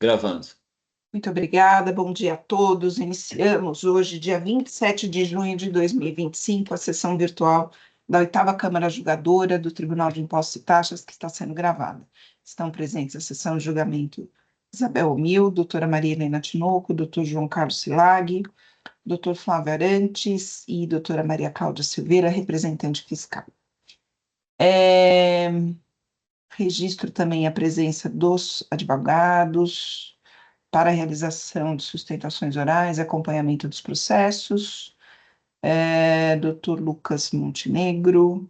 Gravando. Muito obrigada, bom dia a todos. Iniciamos hoje, dia 27 de junho de 2025, a sessão virtual da 8ª Câmara Julgadora do Tribunal de Impostos e Taxas, que está sendo gravada. Estão presentes a sessão de julgamento Isabel Omil, doutora Maria Helena Tinoco, doutor João Carlos Silag, doutor Flávio Arantes e doutora Maria Cláudia Silveira, representante fiscal. Registro também a presença dos advogados para a realização de sustentações orais, acompanhamento dos processos, doutor Lucas Montenegro,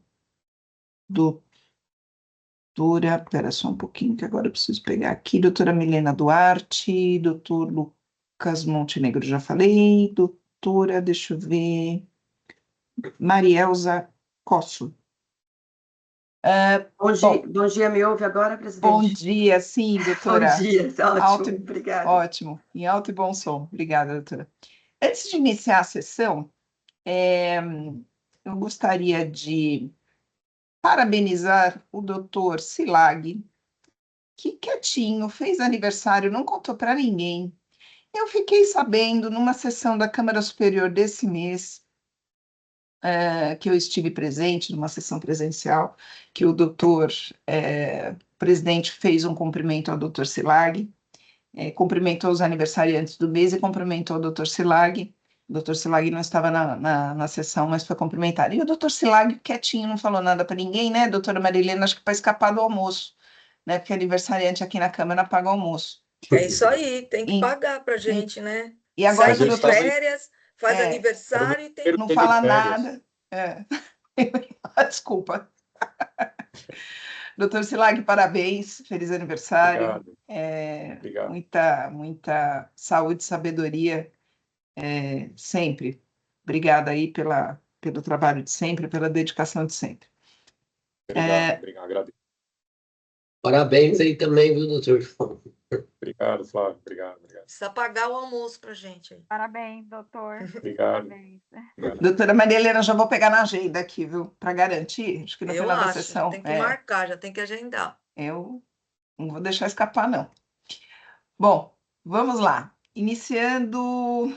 espera só um pouquinho, que agora eu preciso pegar aqui, doutora Milena Duarte, doutor Lucas Montenegro, já falei, doutora, deixa eu ver, Marielza Cosso. Bom dia, me ouve agora, presidente? Bom dia, sim, doutora. Bom dia, ótimo, Alto, obrigada. Ótimo, em alto e bom som. Obrigada, doutora. Antes de iniciar a sessão, eu gostaria de parabenizar o doutor Silag, que quietinho, fez aniversário, não contou para ninguém. Eu fiquei sabendo numa sessão da Câmara Superior desse mês, que eu estive presente, numa sessão presencial, que o doutor presidente fez um cumprimento ao doutor Silag, cumprimentou os aniversariantes do mês e cumprimentou o doutor Silag. O doutor Silag não estava na sessão, mas foi cumprimentado. E o doutor Silag, quietinho, não falou nada para ninguém, né, doutora Marilena? Acho que para escapar do almoço, né? Porque aniversariante aqui na Câmara paga almoço. É isso aí, tem que pagar pra gente, né? E agora sai que o de doutor... férias, faz aniversário e tem que... Não fala nada. Desculpa. Doutor Silag, parabéns, feliz aniversário. Obrigado. Muita saúde e sabedoria sempre. Obrigada aí pelo trabalho de sempre, pela dedicação de sempre. Obrigado, agradeço. Parabéns aí também, viu, doutor? Obrigado, Flávio, obrigado. Precisa pagar o almoço pra gente aí. Parabéns, doutor. Obrigado. Parabéns. Doutora Maria Helena, já vou pegar na agenda aqui, viu? Para garantir, acho que no final da sessão. Tem que marcar, já tem que agendar. Eu não vou deixar escapar, não. Bom, vamos lá. Iniciando,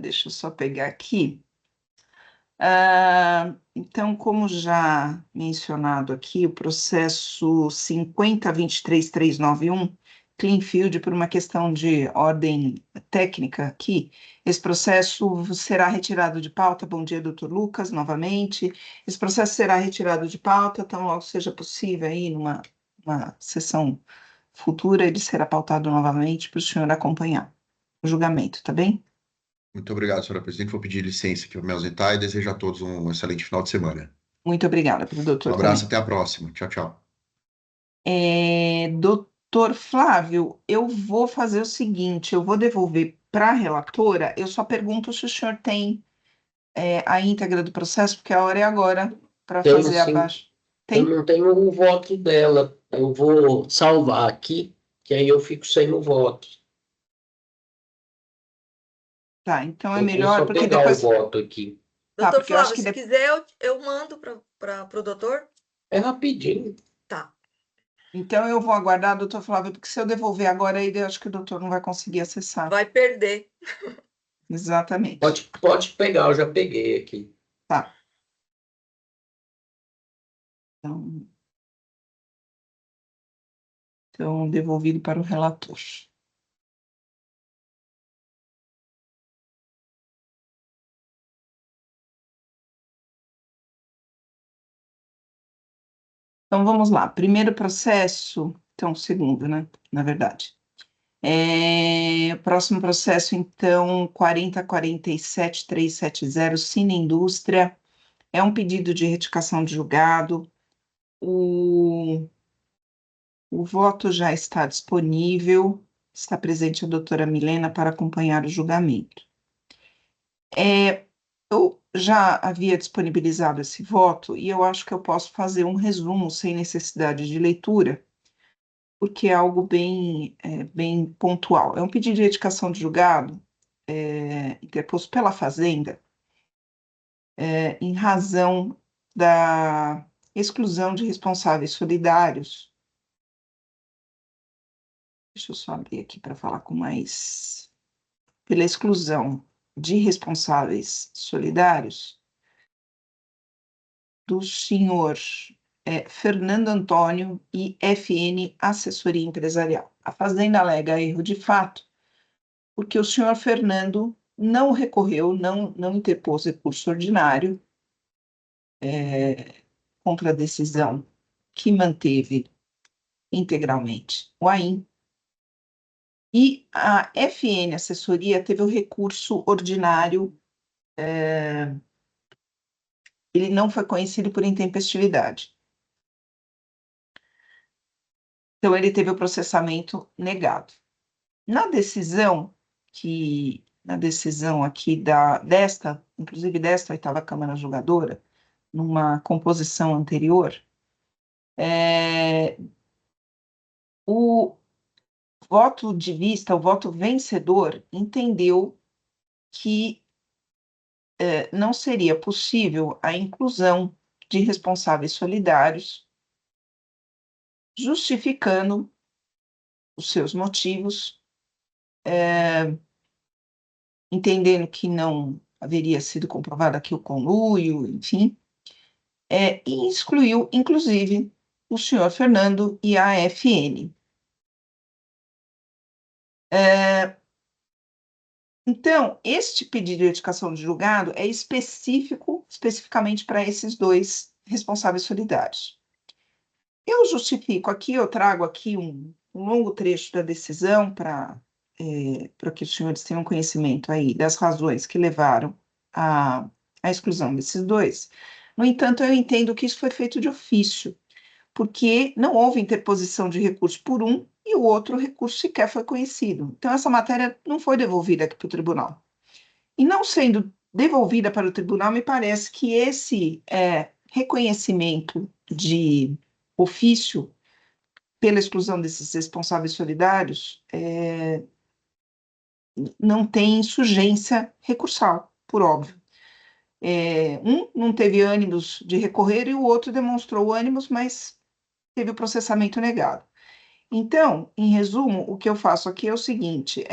deixa eu só pegar aqui. Então, como já mencionado aqui, o processo 50.23.391, Cleanfield, por uma questão de ordem técnica aqui, esse processo será retirado de pauta. Bom dia, doutor Lucas, novamente. Esse processo será retirado de pauta, tão logo seja possível aí, numa sessão futura, ele será pautado novamente para o senhor acompanhar o julgamento, tá bem? Muito obrigado, senhora presidente. Vou pedir licença aqui para me ausentar e desejo a todos um excelente final de semana. Muito obrigada, para o doutor. Um abraço, até a próxima. Tchau, tchau. Doutor Flávio, eu vou fazer o seguinte, eu vou devolver para a relatora, eu só pergunto se o senhor tem a íntegra do processo, porque a hora é agora para fazer abaixo. Tem? Eu não tenho o voto dela, eu vou salvar aqui, que aí eu fico sem o voto. Tá, então é Eu melhor, vou só porque pegar depois... o voto aqui. Tá, Doutor porque eu acho Flávio, que se quiser, eu mando para o doutor. É rapidinho. Tá. Então eu vou aguardar, doutor Flávio, porque se eu devolver agora, aí eu acho que o doutor não vai conseguir acessar. Vai perder. Exatamente. Pode pegar, eu já peguei aqui. Tá. Então, devolvido para o relator. Então, vamos lá. Primeiro processo, então, segundo, né? Na verdade. Próximo processo, então, 40.47.370, Cine Indústria. É um pedido de retificação de julgado. O voto já está disponível. Está presente a doutora Milena para acompanhar o julgamento. Eu já havia disponibilizado esse voto e eu acho que eu posso fazer um resumo sem necessidade de leitura, porque é algo bem pontual. É um pedido de retificação de julgado interposto pela Fazenda em razão da exclusão de responsáveis solidários Deixa eu só abrir aqui para falar com mais. Pela exclusão de responsáveis solidários do senhor Fernando Antônio e FN Assessoria Empresarial. A Fazenda alega erro de fato, porque o senhor Fernando não recorreu, não interpôs recurso ordinário contra a decisão que manteve integralmente o AIM. E a FN Assessoria teve o recurso ordinário, ele não foi conhecido por intempestividade. Então, ele teve o processamento negado. Na decisão aqui inclusive desta oitava Câmara Julgadora, numa composição anterior, o voto de vista, o voto vencedor, entendeu que não seria possível a inclusão de responsáveis solidários, justificando os seus motivos, entendendo que não haveria sido comprovado aqui o conluio, enfim, e excluiu, inclusive, o senhor Fernando e a FN. Então, este pedido de retificação de julgado é especificamente para esses dois responsáveis solidários. Eu justifico aqui, eu trago aqui um longo trecho da decisão para que os senhores tenham conhecimento aí das razões que levaram à exclusão desses dois. No entanto, eu entendo que isso foi feito de ofício, porque não houve interposição de recurso por um e o outro recurso sequer foi conhecido. Então, essa matéria não foi devolvida aqui para o tribunal. E não sendo devolvida para o tribunal, me parece que esse reconhecimento de ofício pela exclusão desses responsáveis solidários não tem surgência recursal, por óbvio. Um não teve ânimos de recorrer e o outro demonstrou ânimos, mas teve o processamento negado. Então, em resumo, o que eu faço aqui é o seguinte,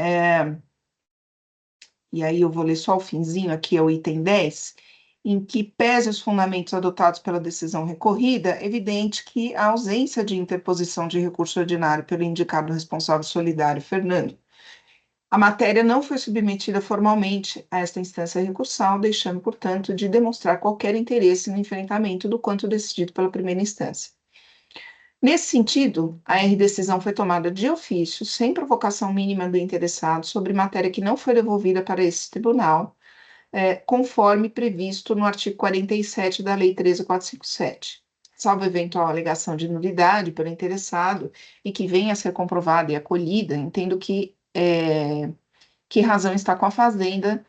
e aí eu vou ler só o finzinho aqui, é o item 10, em que pese os fundamentos adotados pela decisão recorrida, é evidente que a ausência de interposição de recurso ordinário pelo indicado responsável solidário, Fernando, a matéria não foi submetida formalmente a esta instância recursal, deixando, portanto, de demonstrar qualquer interesse no enfrentamento do quanto decidido pela primeira instância. Nesse sentido, a R-decisão foi tomada de ofício, sem provocação mínima do interessado, sobre matéria que não foi devolvida para esse tribunal, conforme previsto no artigo 47 da Lei 13.457. Salvo eventual alegação de nulidade pelo interessado e que venha a ser comprovada e acolhida, entendo que razão está com a Fazenda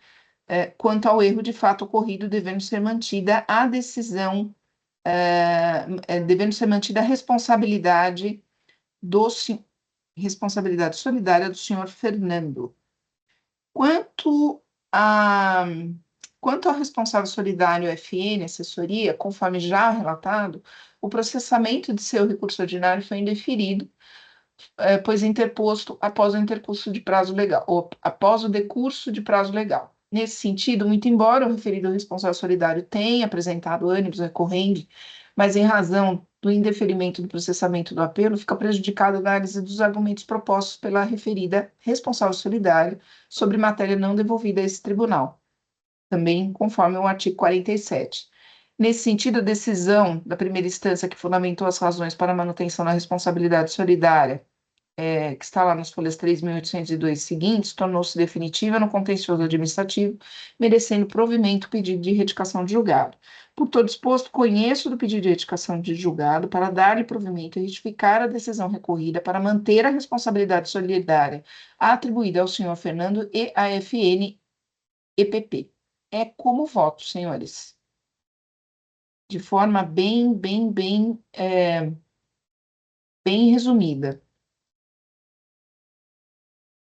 quanto ao erro de fato ocorrido, devendo ser mantida a decisão, devendo ser mantida a responsabilidade solidária do senhor Fernando. Quanto ao responsável solidário FN, assessoria, conforme já relatado, o processamento de seu recurso ordinário foi indeferido, pois interposto após o intercurso de prazo legal, ou após o decurso de prazo legal. Nesse sentido, muito embora o referido responsável solidário tenha apresentado ânimos recorrentes, mas em razão do indeferimento do processamento do apelo, fica prejudicada a análise dos argumentos propostos pela referida responsável solidário sobre matéria não devolvida a esse tribunal, também conforme o artigo 47. Nesse sentido, a decisão da primeira instância que fundamentou as razões para a manutenção da responsabilidade solidária, que está lá nas folhas 3.802 seguintes, tornou-se definitiva no contencioso administrativo, merecendo provimento o pedido de retificação de julgado. Por todo exposto, conheço do pedido de retificação de julgado para dar-lhe provimento e retificar a decisão recorrida para manter a responsabilidade solidária atribuída ao senhor Fernando e à FN EPP. É como voto, senhores. De forma bem resumida.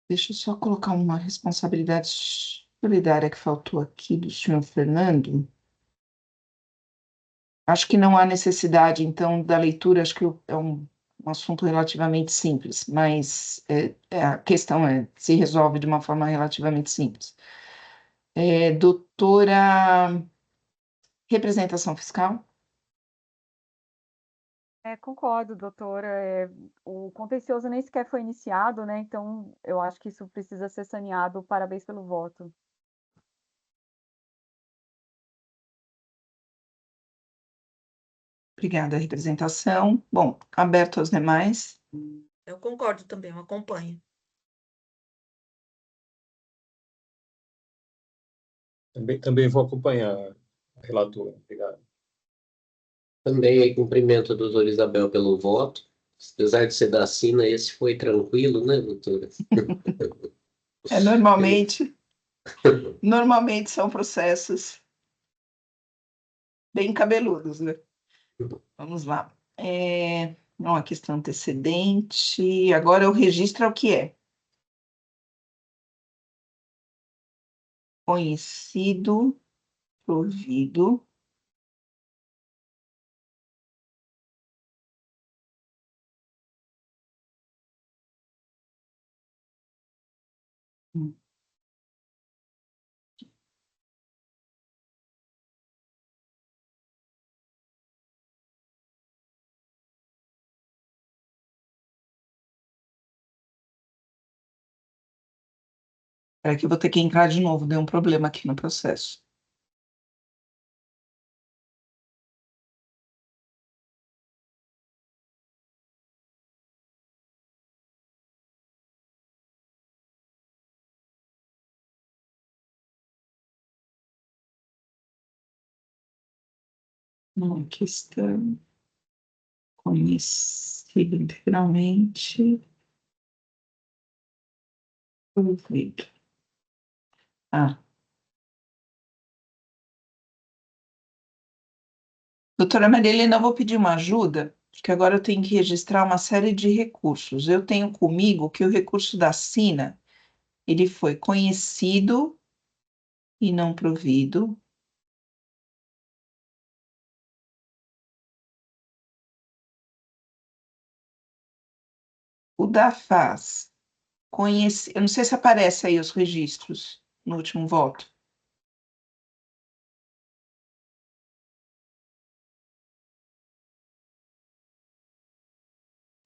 Deixa eu só colocar uma responsabilidade solidária que faltou aqui do senhor Fernando. Acho que não há necessidade, então, da leitura, acho que é um um assunto relativamente simples, mas a questão se resolve de uma forma relativamente simples. Doutora, representação fiscal? Concordo, doutora. O contencioso nem sequer foi iniciado, né? Então, eu acho que isso precisa ser saneado. Parabéns pelo voto. Obrigada, representação. Bom, aberto aos demais. Eu concordo também, eu acompanho. Também vou acompanhar a relatora. Obrigado. Também cumprimento a doutora Isabel pelo voto. Apesar de ser da Sina, esse foi tranquilo, né, doutora? Normalmente são processos bem cabeludos, né? Vamos lá. Não, a questão antecedente. Agora o registro é o que é? Conhecido, provido. Espera que eu vou ter que entrar de novo, deu um problema aqui no processo. Uma questão conhecida integralmente. Provido. Doutora Maria Helena, eu vou pedir uma ajuda, porque agora eu tenho que registrar uma série de recursos. Eu tenho comigo que o recurso da Sina, ele foi conhecido e não provido. O da FAS, eu não sei se aparece aí os registros no último voto.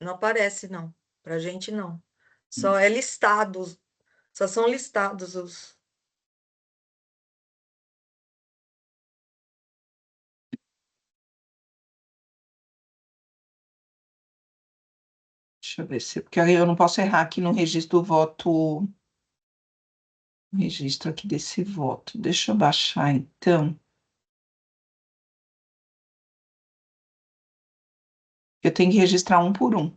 Não aparece, não. Pra gente, não. Só é listado, só são listados os... Deixa eu ver se, porque aí eu não posso errar aqui no registro do voto, no registro aqui desse voto. Deixa eu baixar, então. Eu tenho que registrar um por um.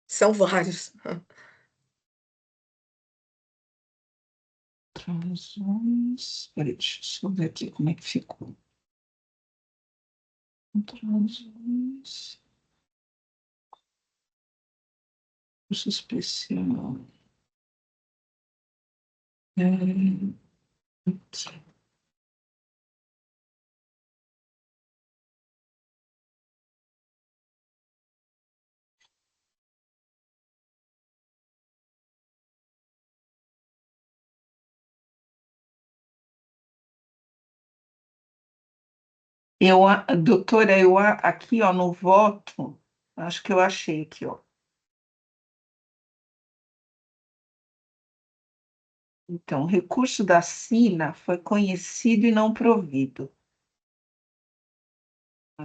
São vários. Transações. Peraí, deixa eu ver aqui como é que ficou. Transações. Curso especial. Doutora, aqui, ó, no voto, acho que eu achei aqui, ó. Então, o recurso da Sina foi conhecido e não provido.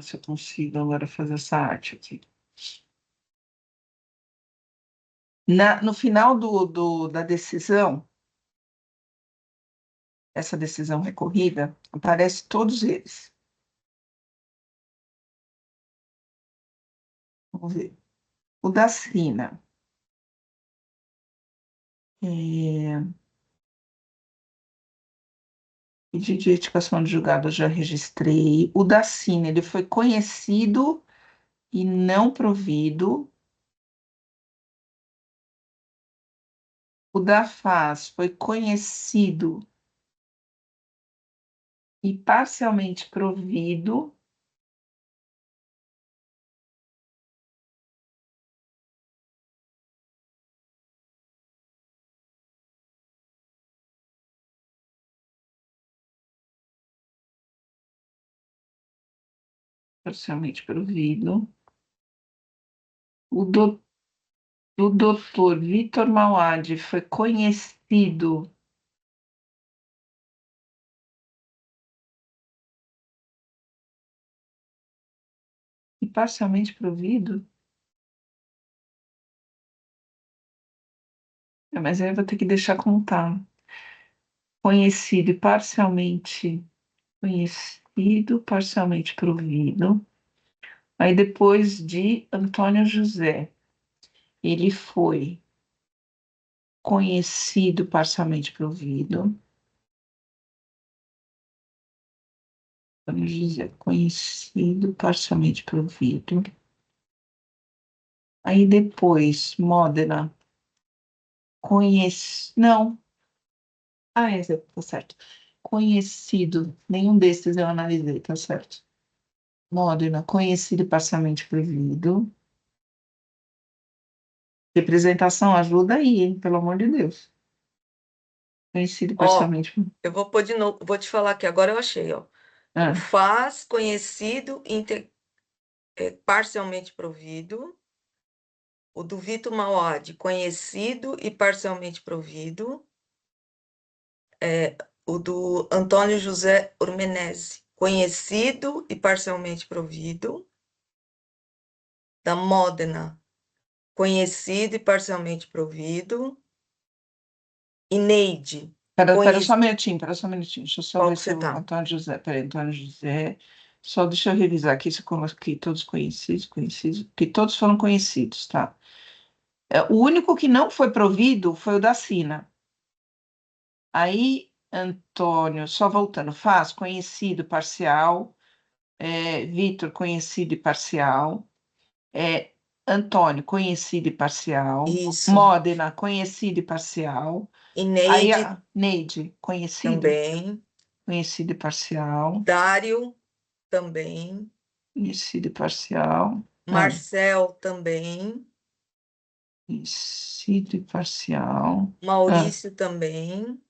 Se eu consigo agora fazer essa arte aqui. No final da decisão, essa decisão recorrida, aparece todos eles. Vamos ver. O da Sina. Pedido de retificação de julgado eu já registrei. O da Sina, ele foi conhecido e não provido. O da FAS foi conhecido e parcialmente provido. parcialmente provido. O doutor Vitor Mauad foi conhecido e parcialmente provido? Mas aí eu vou ter que deixar como tá. Conhecido e parcialmente conhecido, parcialmente provido. Aí depois de Antônio José, ele foi conhecido, parcialmente provido. Antônio José, conhecido, parcialmente provido. Aí depois, Módena, não. Ah, esse tá certo. Conhecido, nenhum desses eu analisei, tá certo. Módena, conhecido e parcialmente provido. Representação, ajuda aí, hein? Pelo amor de Deus. Conhecido e Ó, parcialmente. eu vou pôr de novo, vou te falar que agora eu achei, ó. Ah, O faz, conhecido, parcialmente provido. O do Vitor Mauad, conhecido e parcialmente provido. O do Antônio José Urmenese, conhecido e parcialmente provido. Da Módena, conhecido e parcialmente provido. E Neide, Pera só um minutinho, Deixa eu só Qual ver que se você o tá? Antônio José. Peraí, Antônio José. Só deixa eu revisar aqui se eu coloquei todos conhecidos, que todos foram conhecidos, tá? O único que não foi provido foi o da Sina. Aí, Antônio, só voltando, faz conhecido parcial, Vitor, conhecido e parcial, Antônio, conhecido e parcial, Isso. Módena, conhecido e parcial, E aí Neide a Neide, conhecido também. e parcial, Dário também. conhecido e parcial, Marcel também. conhecido e parcial, Maurício também.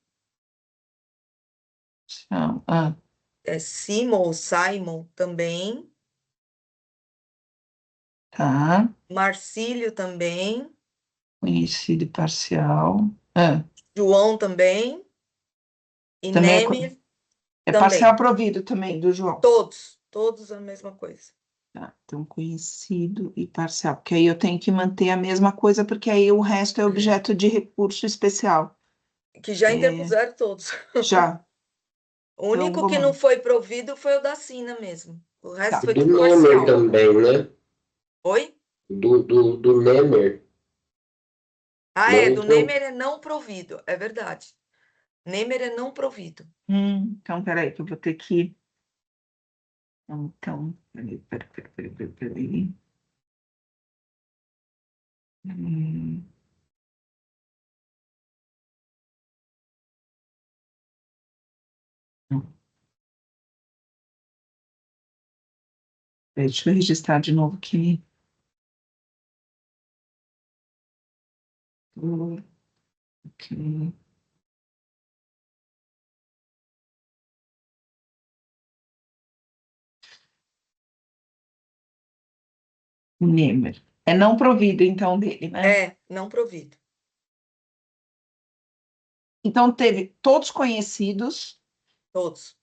Simon também. tá, Marcílio também. conhecido e parcial, João também. E também Nemer é parcial também. provido também, do João. Todos a mesma coisa. Tá, então, conhecido e parcial, porque aí eu tenho que manter a mesma coisa, porque aí o resto é objeto de recurso especial. Que já interpuseram todos. Já. O Então, único que não foi provido foi o da Sina mesmo. O resto Tá. foi Do tudo Nemer parcial. também, né? Oi? Do Nemer. Não Do Nemer é não provido, é verdade. Nemer é não provido. Então, peraí, que eu vou ter que. Então, peraí. Deixa eu registrar de novo aqui. Ok. Nemer. É não provido, então, dele, né? É, não provido. Então, teve todos conhecidos, Todos.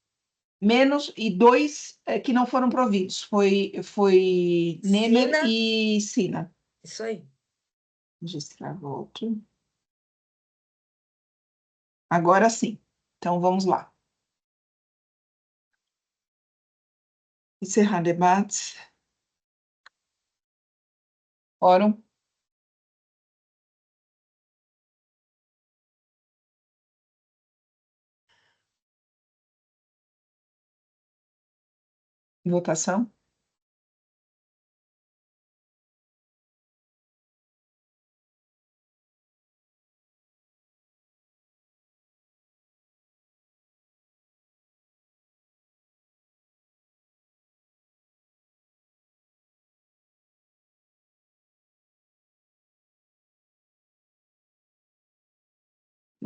menos e dois que não foram providos. Foi Nemer Sina, e Sina. isso aí. Registrar, volto. Agora sim. Então, vamos lá. Encerrar debate. Quórum. Votação.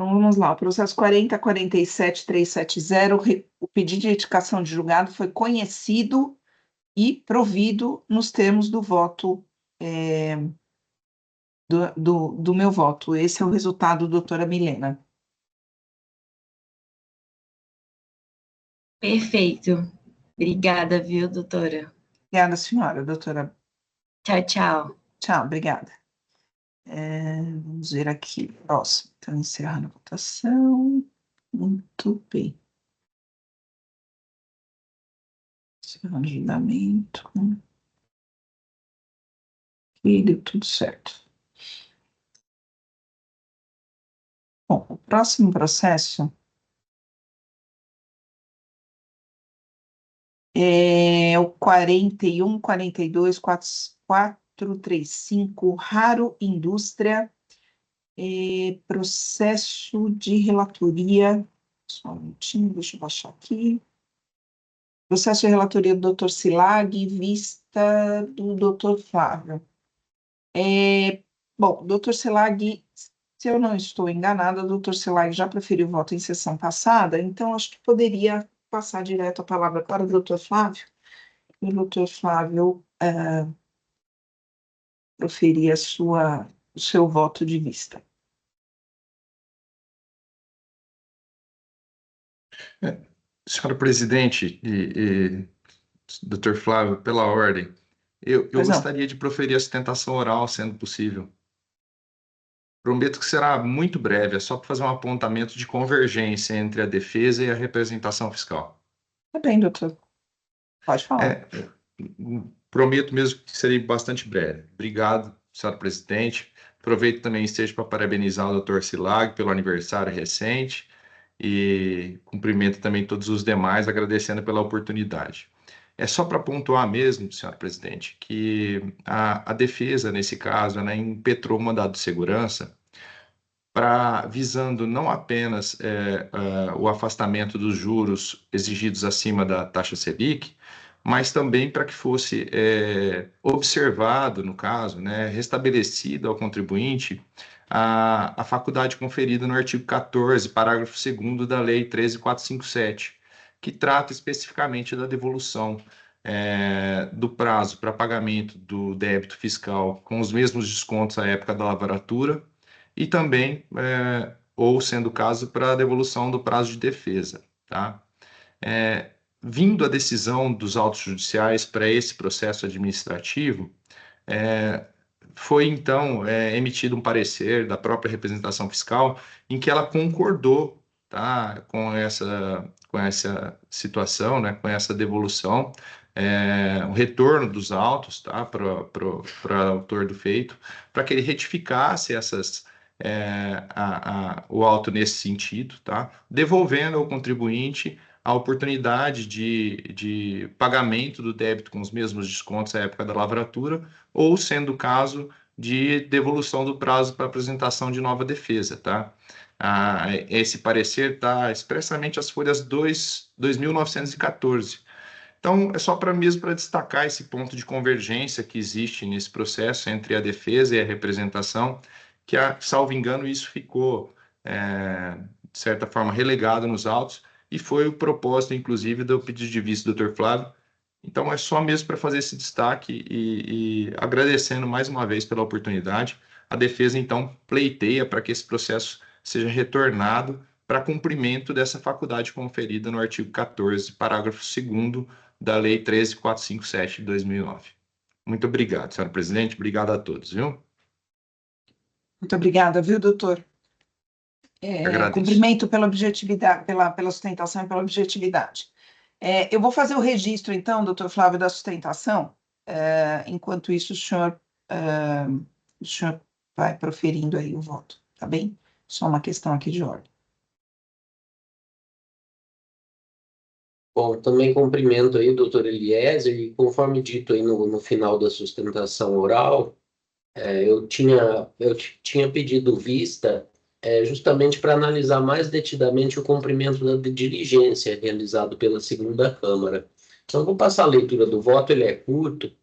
Então, vamos lá. O processo 40.47.370, o pedido de indicação de julgado foi conhecido e provido nos termos do voto, do meu voto. Esse é o resultado, doutora Milena. Perfeito. Obrigada, viu, doutora? Obrigada, senhora, doutora. Tchau, tchau. Tchau, obrigada. Vamos ver aqui. Próximo. Então, encerrando a votação. Muito bem. Encerrando o julgamento. E deu tudo certo. Bom, o próximo processo é o 41.42.435, Raro Indústria, processo de relatoria. Só um minutinho, deixa eu baixar aqui. Processo de relatoria do Dr. Silag, vista do Dr. Flávio. Bom, Dr. Silag, se eu não estou enganada, o Dr. Silag já preferiu o voto em sessão passada, então acho que poderia passar direto a palavra para o Dr. Flávio, e o Dr. Flávio proferir o seu voto de vista. Senhora presidente e Dr. Flávio, pela ordem, eu gostaria de proferir a sustentação oral, sendo possível. Prometo que será muito breve, é só para fazer um apontamento de convergência entre a defesa e a representação fiscal. Tá bem, doutor. Pode falar. Prometo mesmo que serei bastante breve. Obrigado, senhora presidente. Aproveito também esteja para parabenizar o Dr. Silag pelo aniversário recente e cumprimento também todos os demais, agradecendo pela oportunidade. É só para pontuar mesmo, senhora presidente, que a defesa, nesse caso, ela impetrou o mandado de segurança visando não apenas o afastamento dos juros exigidos acima da taxa Selic, mas também para que fosse observado, no caso, restabelecido ao contribuinte a faculdade conferida no artigo 14, parágrafo 2º da Lei 13.457, que trata especificamente da devolução do prazo para pagamento do débito fiscal com os mesmos descontos à época da lavratura e também, ou sendo o caso, para a devolução do prazo de defesa. Tá? Vindo a decisão dos autos judiciais para esse processo administrativo, foi então emitido um parecer da própria representação fiscal em que ela concordou, tá, com essa situação, com essa devolução, o retorno dos autos, tá, para o autor do feito, para que ele retificasse o auto nesse sentido, tá, devolvendo ao contribuinte a oportunidade de pagamento do débito com os mesmos descontos à época da lavratura, ou, sendo o caso, de devolução do prazo para apresentação de nova defesa. Tá? Esse parecer está expressamente as folhas 2.914. Então, é só mesmo para destacar esse ponto de convergência que existe nesse processo entre a defesa e a representação, que, salvo engano, isso ficou, de certa forma, relegado nos autos, e foi o propósito, inclusive, do pedido de vista do Dr. Flávio. Então, é só mesmo para fazer esse destaque e agradecendo mais uma vez pela oportunidade. A defesa, então, pleiteia para que esse processo seja retornado para cumprimento dessa faculdade conferida no artigo 14, parágrafo 2º da Lei 13.457 de 2009. Muito obrigado, senhora presidente. Obrigado a todos, viu? Muito obrigada, viu, doutor? Cumprimento pela objetividade, pela sustentação e pela objetividade. Eu vou fazer o registro, então, doutor Flávio, da sustentação. Enquanto isso, o senhor vai proferindo aí o voto, tá bem? Só uma questão aqui de ordem. Bom, também cumprimento aí o doutor Eliezer, e conforme dito aí no final da sustentação oral, eu tinha pedido vista justamente para analisar mais detidamente o cumprimento da diligência realizado pela segunda Câmara. Então, vou passar a leitura do voto, ele é curto,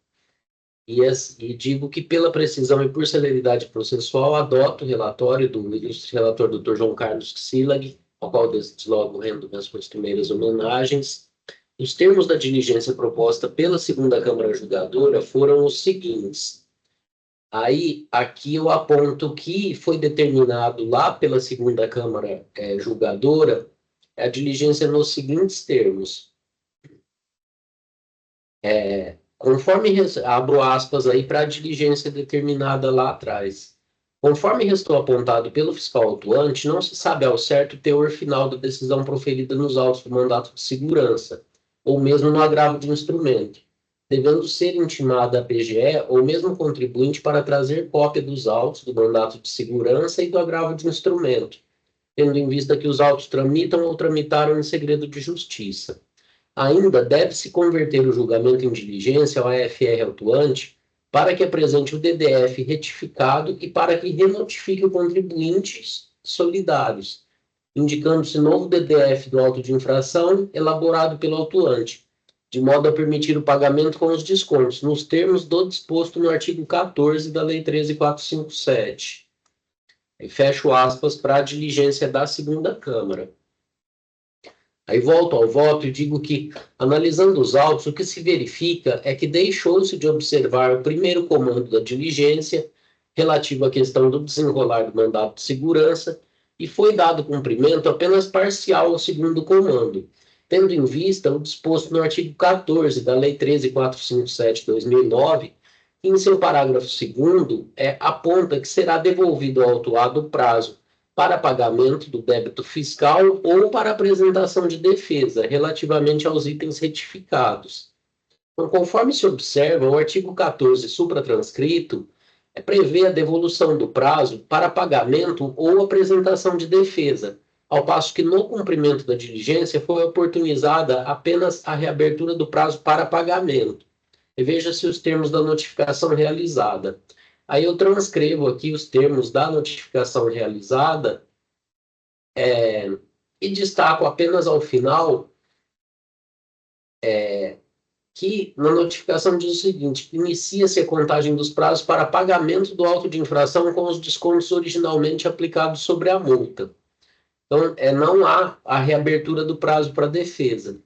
e digo que, pela precisão e por celeridade processual, adoto o relatório do ilustre relator Dr. João Carlos Silag, ao qual desde logo rendo as suas primeiras homenagens, Os termos da diligência proposta pela segunda Câmara Julgadora foram os seguintes. Aí, aqui eu aponto que foi determinado lá pela segunda Câmara Julgadora a diligência nos seguintes termos. Conforme, abro aspas aí para a diligência determinada lá atrás. Conforme restou apontado pelo fiscal autuante, não se sabe ao certo o teor final da decisão proferida nos autos do mandato de segurança, ou mesmo no agravo de instrumento, devendo ser intimada a PGE ou mesmo contribuinte para trazer cópia dos autos do mandato de segurança e do agravo de instrumento, tendo em vista que os autos tramitam ou tramitaram em segredo de justiça. Ainda deve-se converter o julgamento em diligência ao AFR autuante para que apresente o DDF retificado e para que renotifique o contribuintes solidários, indicando-se novo DDF do auto de infração elaborado pelo autuante, de modo a permitir o pagamento com os descontos, nos termos do disposto no artigo 14 da Lei 13.457. Aí fecho aspas para a diligência da segunda Câmara. Aí volto ao voto e digo que, analisando os autos, o que se verifica é que deixou-se de observar o primeiro comando da diligência, relativo à questão do desenrolar do mandato de segurança, e foi dado cumprimento apenas parcial ao segundo comando, tendo em vista o disposto no artigo 14 da Lei 13.457/2009, que em seu parágrafo 2º aponta que será devolvido ao autuado o prazo para pagamento do débito fiscal ou para apresentação de defesa, relativamente aos itens retificados. Então, conforme se observa, o artigo 14 supratranscrito prevê a devolução do prazo para pagamento ou apresentação de defesa, ao passo que no cumprimento da diligência foi oportunizada apenas a reabertura do prazo para pagamento. E veja-se os termos da notificação realizada. Aí eu transcrevo aqui os termos da notificação realizada e destaco apenas ao final que na notificação diz o seguinte: inicia-se a contagem dos prazos para pagamento do auto de infração com os descontos originalmente aplicados sobre a multa. Então, não há a reabertura do prazo para defesa.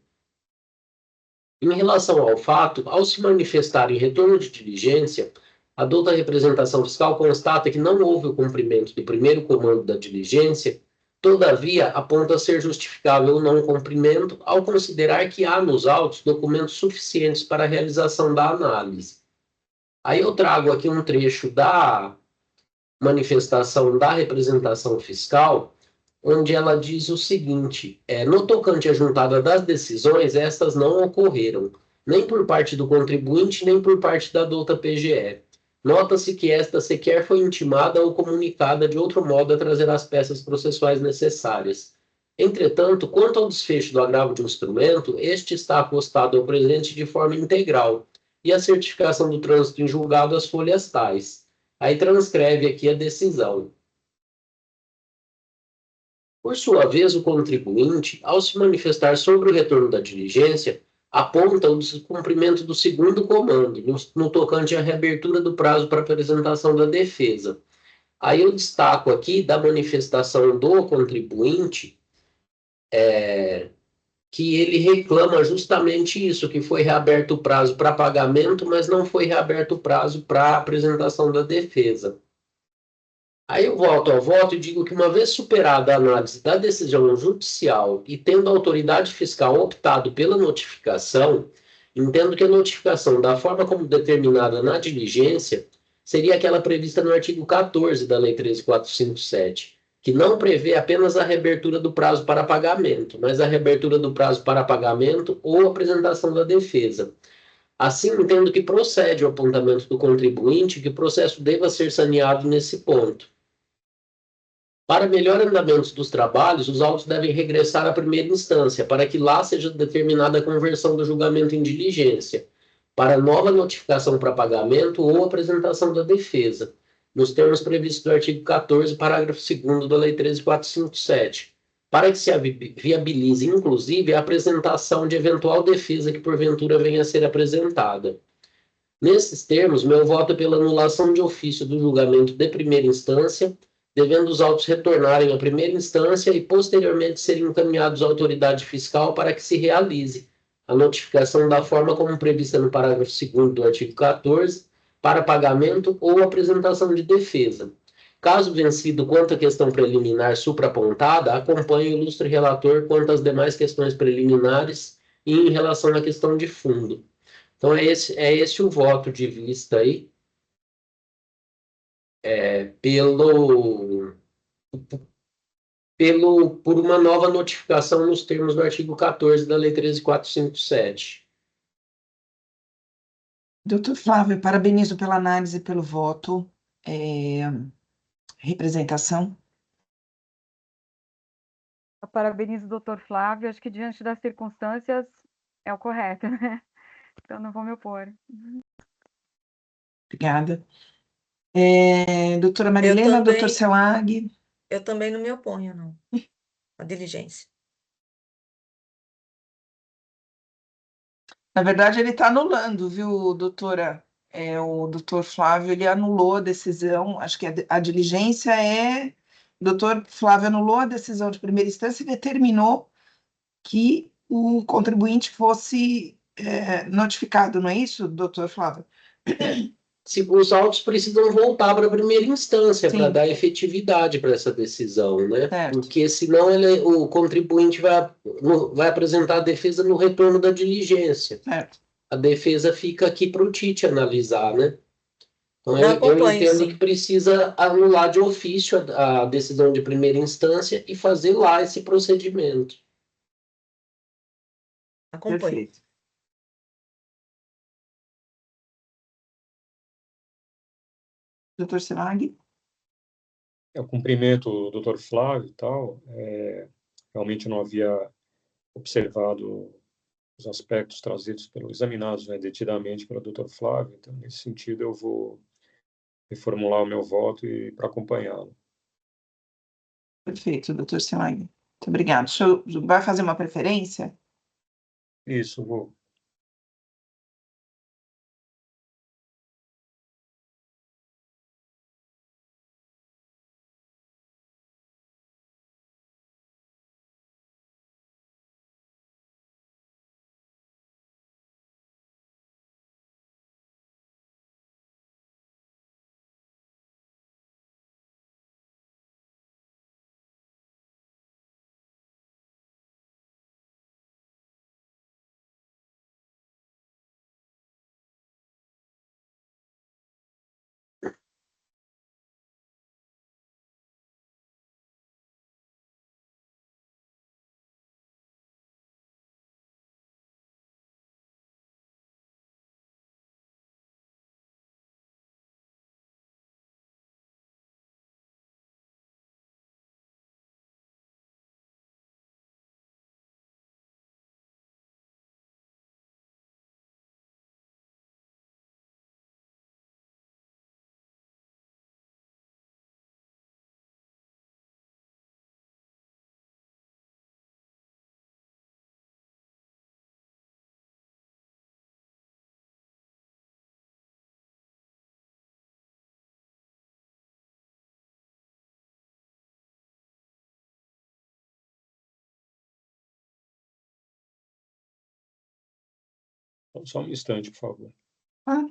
Em relação ao fato, ao se manifestar em retorno de diligência, a douta representação fiscal constata que não houve o cumprimento do primeiro comando da diligência, todavia aponta ser justificável o não cumprimento ao considerar que há nos autos documentos suficientes para a realização da análise. Aí eu trago aqui um trecho da manifestação da representação fiscal, onde ela diz o seguinte: no tocante à juntada das decisões, estas não ocorreram, nem por parte do contribuinte, nem por parte da douta PGE. Nota-se que esta sequer foi intimada ou comunicada de outro modo a trazer as peças processuais necessárias. Entretanto, quanto ao desfecho do agravo de instrumento, este está acostado ao presente de forma integral, e a certificação do trânsito em julgado às folhas tais. Aí transcreve aqui a decisão. Por sua vez, o contribuinte, ao se manifestar sobre o retorno da diligência, aponta o descumprimento do segundo comando, no tocante à reabertura do prazo para apresentação da defesa. Aí eu destaco aqui da manifestação do contribuinte que ele reclama justamente isso, que foi reaberto o prazo para pagamento, mas não foi reaberto o prazo para apresentação da defesa. Aí eu volto ao voto e digo que, uma vez superada a análise da decisão judicial e tendo a autoridade fiscal optado pela notificação, entendo que a notificação, da forma como determinada na diligência, seria aquela prevista no artigo 14 da Lei 13.457, que não prevê apenas a reabertura do prazo para pagamento, mas a reabertura do prazo para pagamento ou apresentação da defesa. Assim, entendo que procede o apontamento do contribuinte que o processo deva ser saneado nesse ponto. Para melhor andamento dos trabalhos, os autos devem regressar à primeira instância, para que lá seja determinada a conversão do julgamento em diligência, para nova notificação para pagamento ou apresentação da defesa, nos termos previstos do artigo 14, parágrafo 2º da Lei 13.457, para que se viabilize, inclusive, a apresentação de eventual defesa que porventura venha a ser apresentada. Nesses termos, meu voto é pela anulação de ofício do julgamento de primeira instância, devendo os autos retornarem à primeira instância e posteriormente serem encaminhados à autoridade fiscal para que se realize a notificação da forma como prevista no parágrafo 2º do artigo 14, para pagamento ou apresentação de defesa. Caso vencido quanto à questão preliminar suprapontada, acompanhe o ilustre relator quanto às demais questões preliminares e em relação à questão de fundo. Então, é esse o voto de vista aí, por uma nova notificação nos termos do artigo 14 da Lei 13.457. Doutor Flávio, parabenizo pela análise e pelo voto. Representação. Eu parabenizo o doutor Flávio, acho que diante das circunstâncias é o correto, né? Então não vou me opor. Obrigada. Doutora Marilena, doutor Selag. Eu também não me oponho, não. A diligência. Na verdade, ele está anulando, viu, doutora? O doutor Flávio, ele anulou a decisão, acho que a diligência o doutor Flávio anulou a decisão de primeira instância e determinou que o contribuinte fosse notificado, não é isso, doutor Flávio? Os autos precisam voltar para a primeira instância para Sim. dar efetividade para essa decisão, né? Certo. Porque senão o contribuinte vai apresentar a defesa no retorno da diligência. Certo. A defesa fica aqui para o TIT analisar, né? Então, Eu eu acompanho entendo isso. que precisa anular de ofício a decisão de primeira instância e fazer lá esse procedimento. Acompanho. Perfeito. Doutor Selag? Eu cumprimento o doutor Flávio e tal. Realmente não havia observado os aspectos trazidos examinados, né, detidamente pelo doutor Flávio. Então, nesse sentido, eu vou reformular o meu voto e para acompanhá-lo. Perfeito, doutor Selag. Muito obrigado. Vai fazer uma preferência? Isso, vou. Só um instante, por favor. Ah,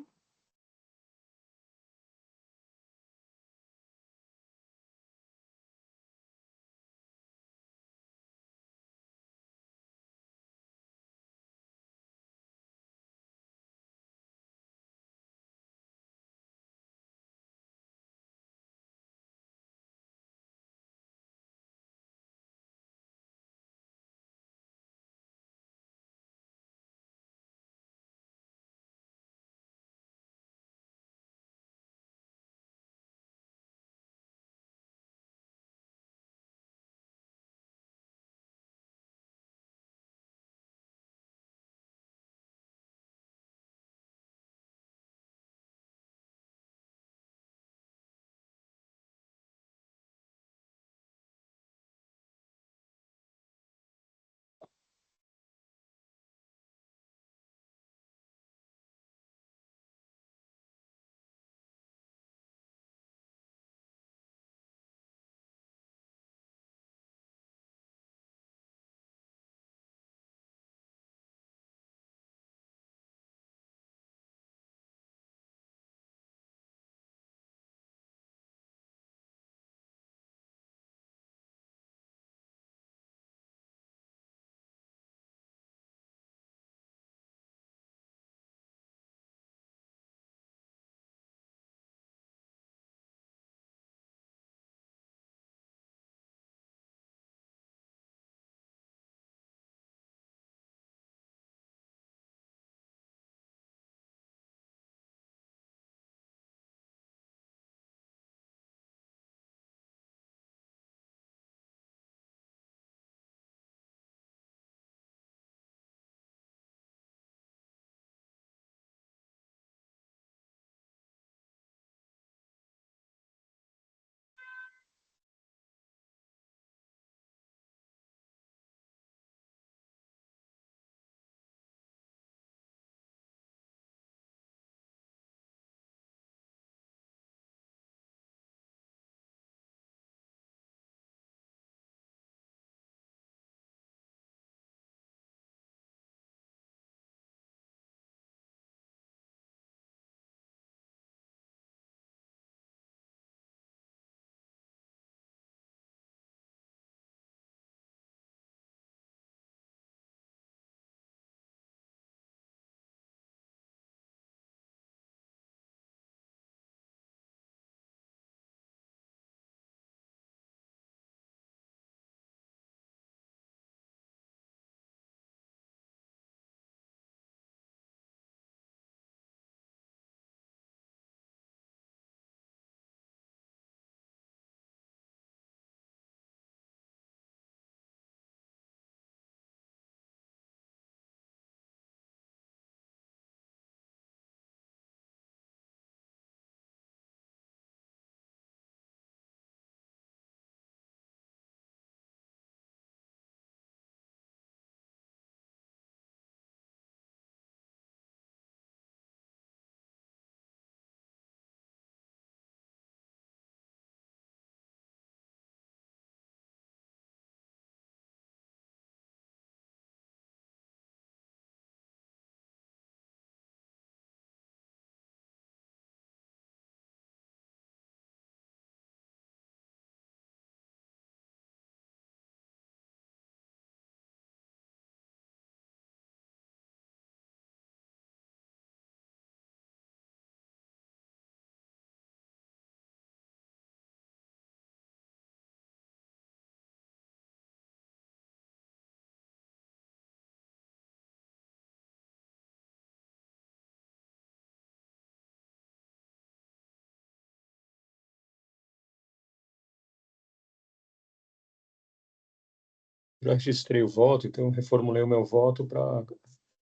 já registrei o voto, então eu reformulei o meu voto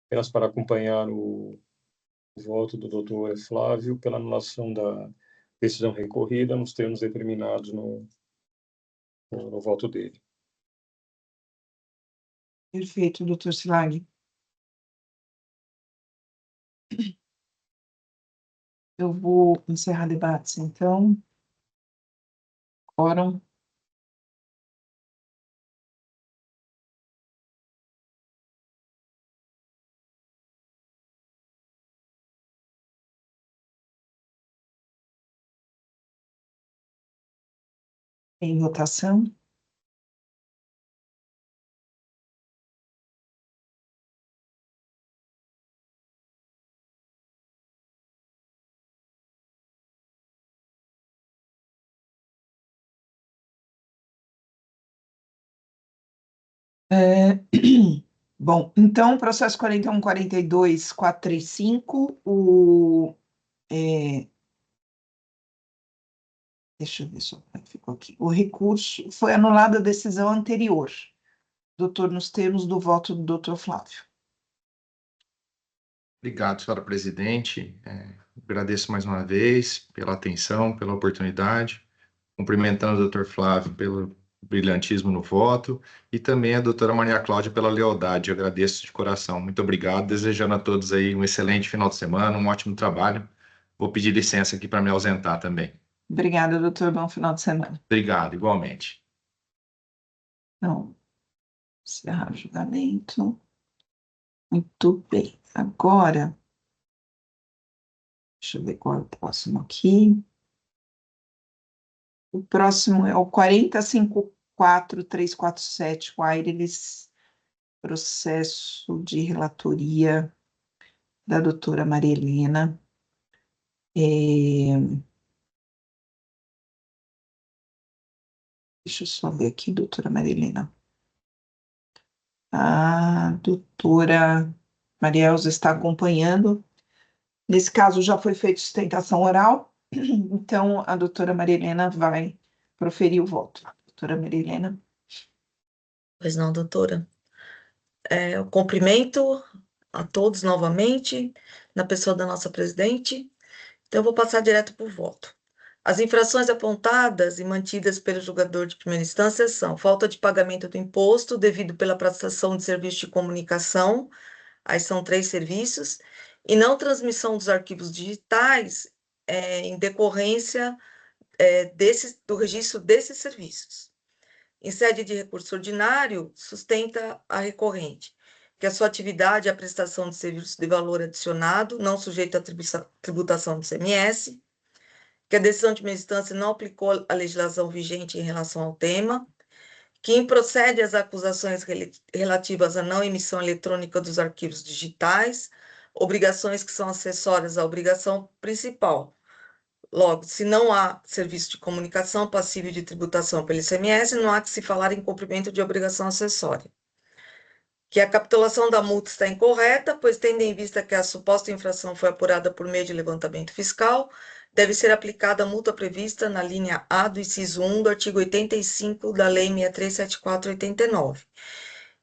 apenas para acompanhar o voto do doutor Flávio pela anulação da decisão recorrida nos termos determinados no voto dele. Perfeito, doutor Silag. Eu vou encerrar debates, então. Quórum. Em votação. Bom, então, processo 41.42.435, deixa eu ver só como ficou aqui. O recurso foi anulada a decisão anterior, doutor, nos termos do voto do doutor Flávio. Obrigado, senhora presidente. Agradeço mais uma vez pela atenção, pela oportunidade, cumprimentando o doutor Flávio pelo brilhantismo no voto e também a doutora Maria Cláudia pela lealdade. Eu agradeço de coração. Muito obrigado, desejando a todos aí um excelente final de semana, um ótimo trabalho. Vou pedir licença aqui para me ausentar também. Obrigada, doutor. Bom final de semana. Obrigado, igualmente. Então, encerrar o julgamento. Muito bem. Agora, deixa eu ver qual é o próximo aqui. O próximo é o 40.54.347, o Aires, processo de relatoria da doutora Maria Helena. Deixa eu só ver aqui, doutora Maria Helena. A doutora Maria Elza está acompanhando. Nesse caso, já foi feita sustentação oral, então a doutora Maria Helena vai proferir o voto. Doutora Maria Helena. Pois não, doutora. Eu cumprimento a todos novamente, na pessoa da nossa presidente. Então, eu vou passar direto para o voto. As infrações apontadas e mantidas pelo julgador de primeira instância são falta de pagamento do imposto devido pela prestação de serviço de comunicação, aí são 3 serviços, e não transmissão dos arquivos digitais em decorrência do registro desses serviços. Em sede de recurso ordinário, sustenta a recorrente que a sua atividade é a prestação de serviço de valor adicionado, não sujeito à tributação do ICMS, que a decisão de primeira instância não aplicou a legislação vigente em relação ao tema, que improcede as acusações relativas à não emissão eletrônica dos arquivos digitais, obrigações que são acessórias à obrigação principal. Logo, se não há serviço de comunicação passível de tributação pelo ICMS, não há que se falar em cumprimento de obrigação acessória. Que a capitulação da multa está incorreta, pois, tendo em vista que a suposta infração foi apurada por meio de levantamento fiscal, deve ser aplicada a multa prevista na linha A do inciso 1 do artigo 85 da Lei 6374/89.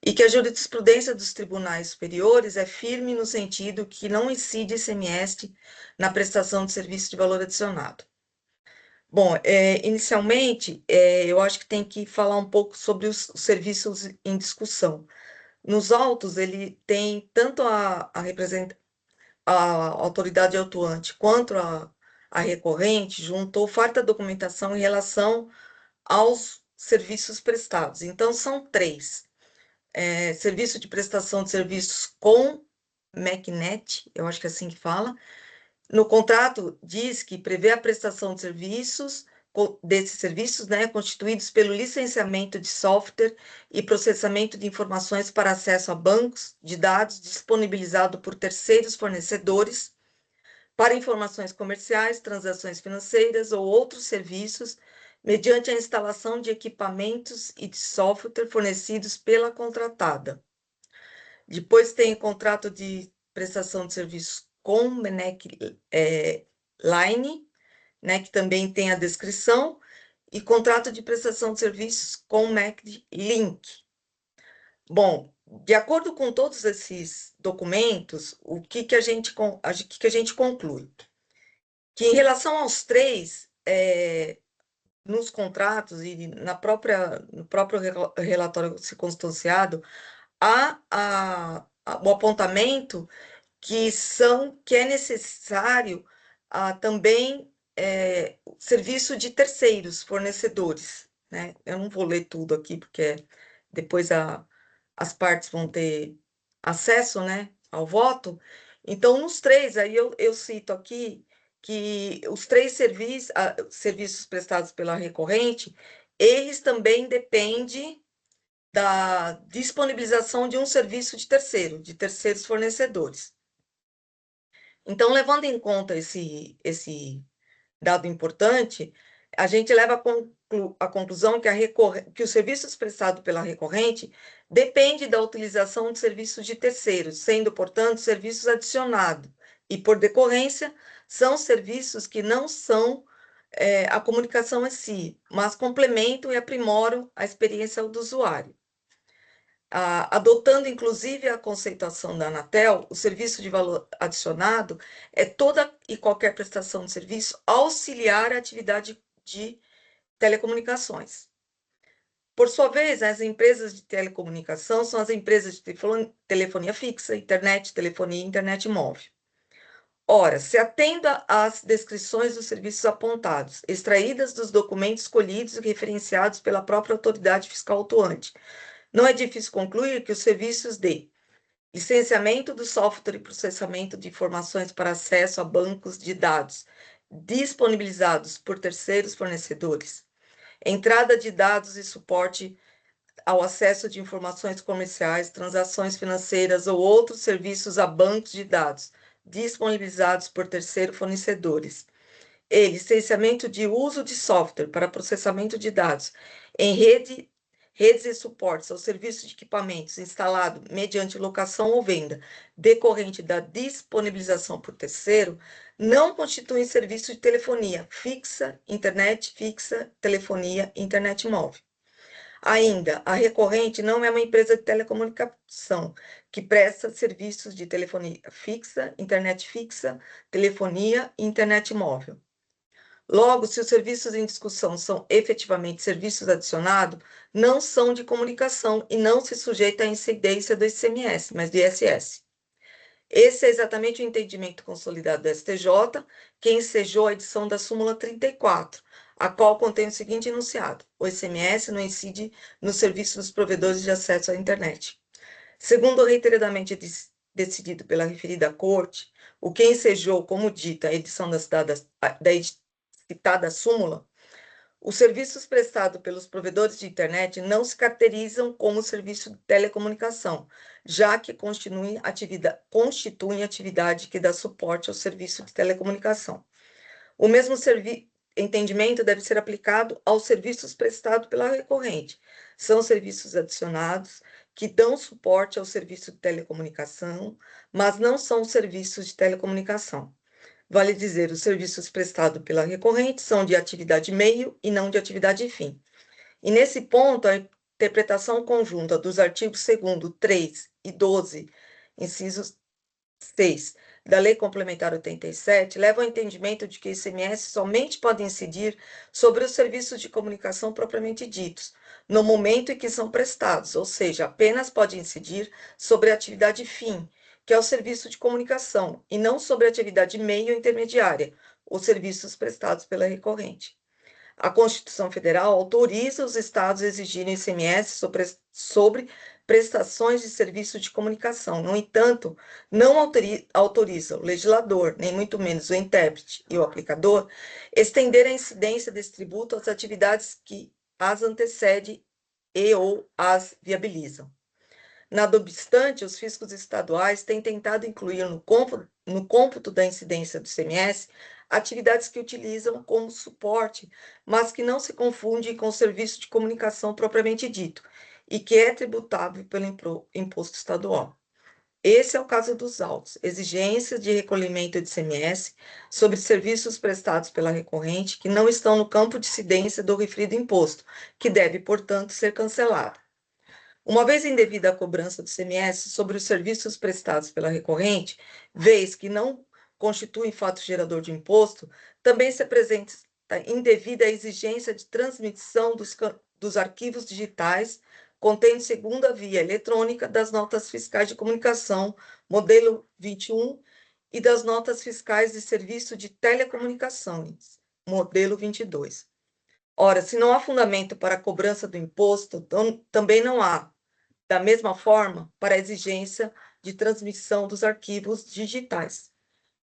E que a jurisprudência dos tribunais superiores é firme no sentido que não incide ICMS na prestação de serviço de valor adicionado. Bom, inicialmente, eu acho que tem que falar um pouco sobre os serviços em discussão. Nos autos, ele tem tanto a autoridade autuante quanto a recorrente juntou farta documentação em relação aos serviços prestados. Então, são 3. Serviço de prestação de serviços com MECnet, eu acho que é assim que fala. No contrato, diz que prevê a prestação de serviços, desses serviços, constituídos pelo licenciamento de software e processamento de informações para acesso a bancos de dados disponibilizado por terceiros fornecedores para informações comerciais, transações financeiras ou outros serviços, mediante a instalação de equipamentos e de software fornecidos pela contratada. Depois tem contrato de prestação de serviços com MECnet Line, que também tem a descrição, e contrato de prestação de serviços com MECnet Link. Bom, de acordo com todos esses documentos, o que que a gente conclui? Que em relação aos três, nos contratos e no próprio relatório circunstanciado, há o apontamento que é necessário também serviço de terceiros, fornecedores, né? Eu não vou ler tudo aqui, porque depois as partes vão ter acesso, né, ao voto. Então, nos três, aí eu cito aqui que os três serviços prestados pela recorrente, eles também dependem da disponibilização de um serviço de terceiros fornecedores. Então, levando em conta esse dado importante, a gente leva à conclusão que os serviços prestados pela recorrente depende da utilização de serviços de terceiros, sendo, portanto, serviços adicionados, e, por decorrência, são serviços que não são a comunicação em si, mas complementam e aprimoram a experiência do usuário. Adotando, inclusive, a conceituação da Anatel, o serviço de valor adicionado é toda e qualquer prestação de serviço auxiliar à atividade de telecomunicações. Por sua vez, as empresas de telecomunicação são as empresas de telefonia fixa, internet, telefonia e internet móvel. Ora, se atenda às descrições dos serviços apontados, extraídas dos documentos escolhidos e referenciados pela própria autoridade fiscal atuante, não é difícil concluir que os serviços de licenciamento do software e processamento de informações para acesso a bancos de dados disponibilizados por terceiros fornecedores, entrada de dados e suporte ao acesso de informações comerciais, transações financeiras ou outros serviços a bancos de dados disponibilizados por terceiros fornecedores, e licenciamento de uso de software para processamento de dados em redes e suportes ao serviço de equipamentos instalado mediante locação ou venda decorrente da disponibilização por terceiro, não constituem serviço de telefonia fixa, telefonia e internet móvel. Ainda, a recorrente não é uma empresa de telecomunicação que presta serviços de telefonia fixa, telefonia e internet móvel. Logo, se os serviços em discussão são efetivamente serviços adicionados, não são de comunicação e não se sujeitam à incidência do ICMS, mas do ISS. Esse é exatamente o entendimento consolidado do STJ, que ensejou a edição da súmula 34, a qual contém o seguinte enunciado: o ICMS não incide no serviço dos provedores de acesso à internet. Segundo reiteradamente decidido pela referida Corte, o que ensejou, como dita, a edição da citada súmula, os serviços prestados pelos provedores de internet não se caracterizam como serviço de telecomunicação, já que constituem atividade que dá suporte ao serviço de telecomunicação. O mesmo entendimento deve ser aplicado aos serviços prestados pela recorrente. São serviços adicionados que dão suporte ao serviço de telecomunicação, mas não são serviços de telecomunicação. Vale dizer, os serviços prestados pela recorrente são de atividade meio e não de atividade fim. E nesse ponto, a interpretação conjunta dos artigos 2º, 3 e 12, incisos 6, da Lei Complementar 87, leva ao entendimento de que o ICMS somente pode incidir sobre os serviços de comunicação propriamente ditos, no momento em que são prestados, ou seja, apenas pode incidir sobre a atividade fim, que é o serviço de comunicação, e não sobre a atividade meio intermediária, os serviços prestados pela recorrente. A Constituição Federal autoriza os estados a exigirem ICMS sobre prestações de serviço de comunicação. No entanto, não autoriza o legislador, nem muito menos o intérprete e o aplicador, estender a incidência desse tributo às atividades que as antecedem e ou as viabilizam. Nada obstante, os fiscos estaduais têm tentado incluir no cômputo da incidência do ICMS atividades que utilizam como suporte, mas que não se confundem com o serviço de comunicação propriamente dito, e que é tributável pelo imposto estadual. Esse é o caso dos autos, exigências de recolhimento de ICMS sobre serviços prestados pela recorrente que não estão no campo de incidência do referido imposto, que deve, portanto, ser cancelado. Uma vez indevida a cobrança do ICMS sobre os serviços prestados pela recorrente, vez que não constituem fato gerador de imposto, também se apresenta indevida a exigência de transmissão dos arquivos digitais contendo segunda via eletrônica das notas fiscais de comunicação, modelo 21, e das notas fiscais de serviço de telecomunicações, modelo 22. Ora, se não há fundamento para a cobrança do imposto, também não há, da mesma forma, para a exigência de transmissão dos arquivos digitais.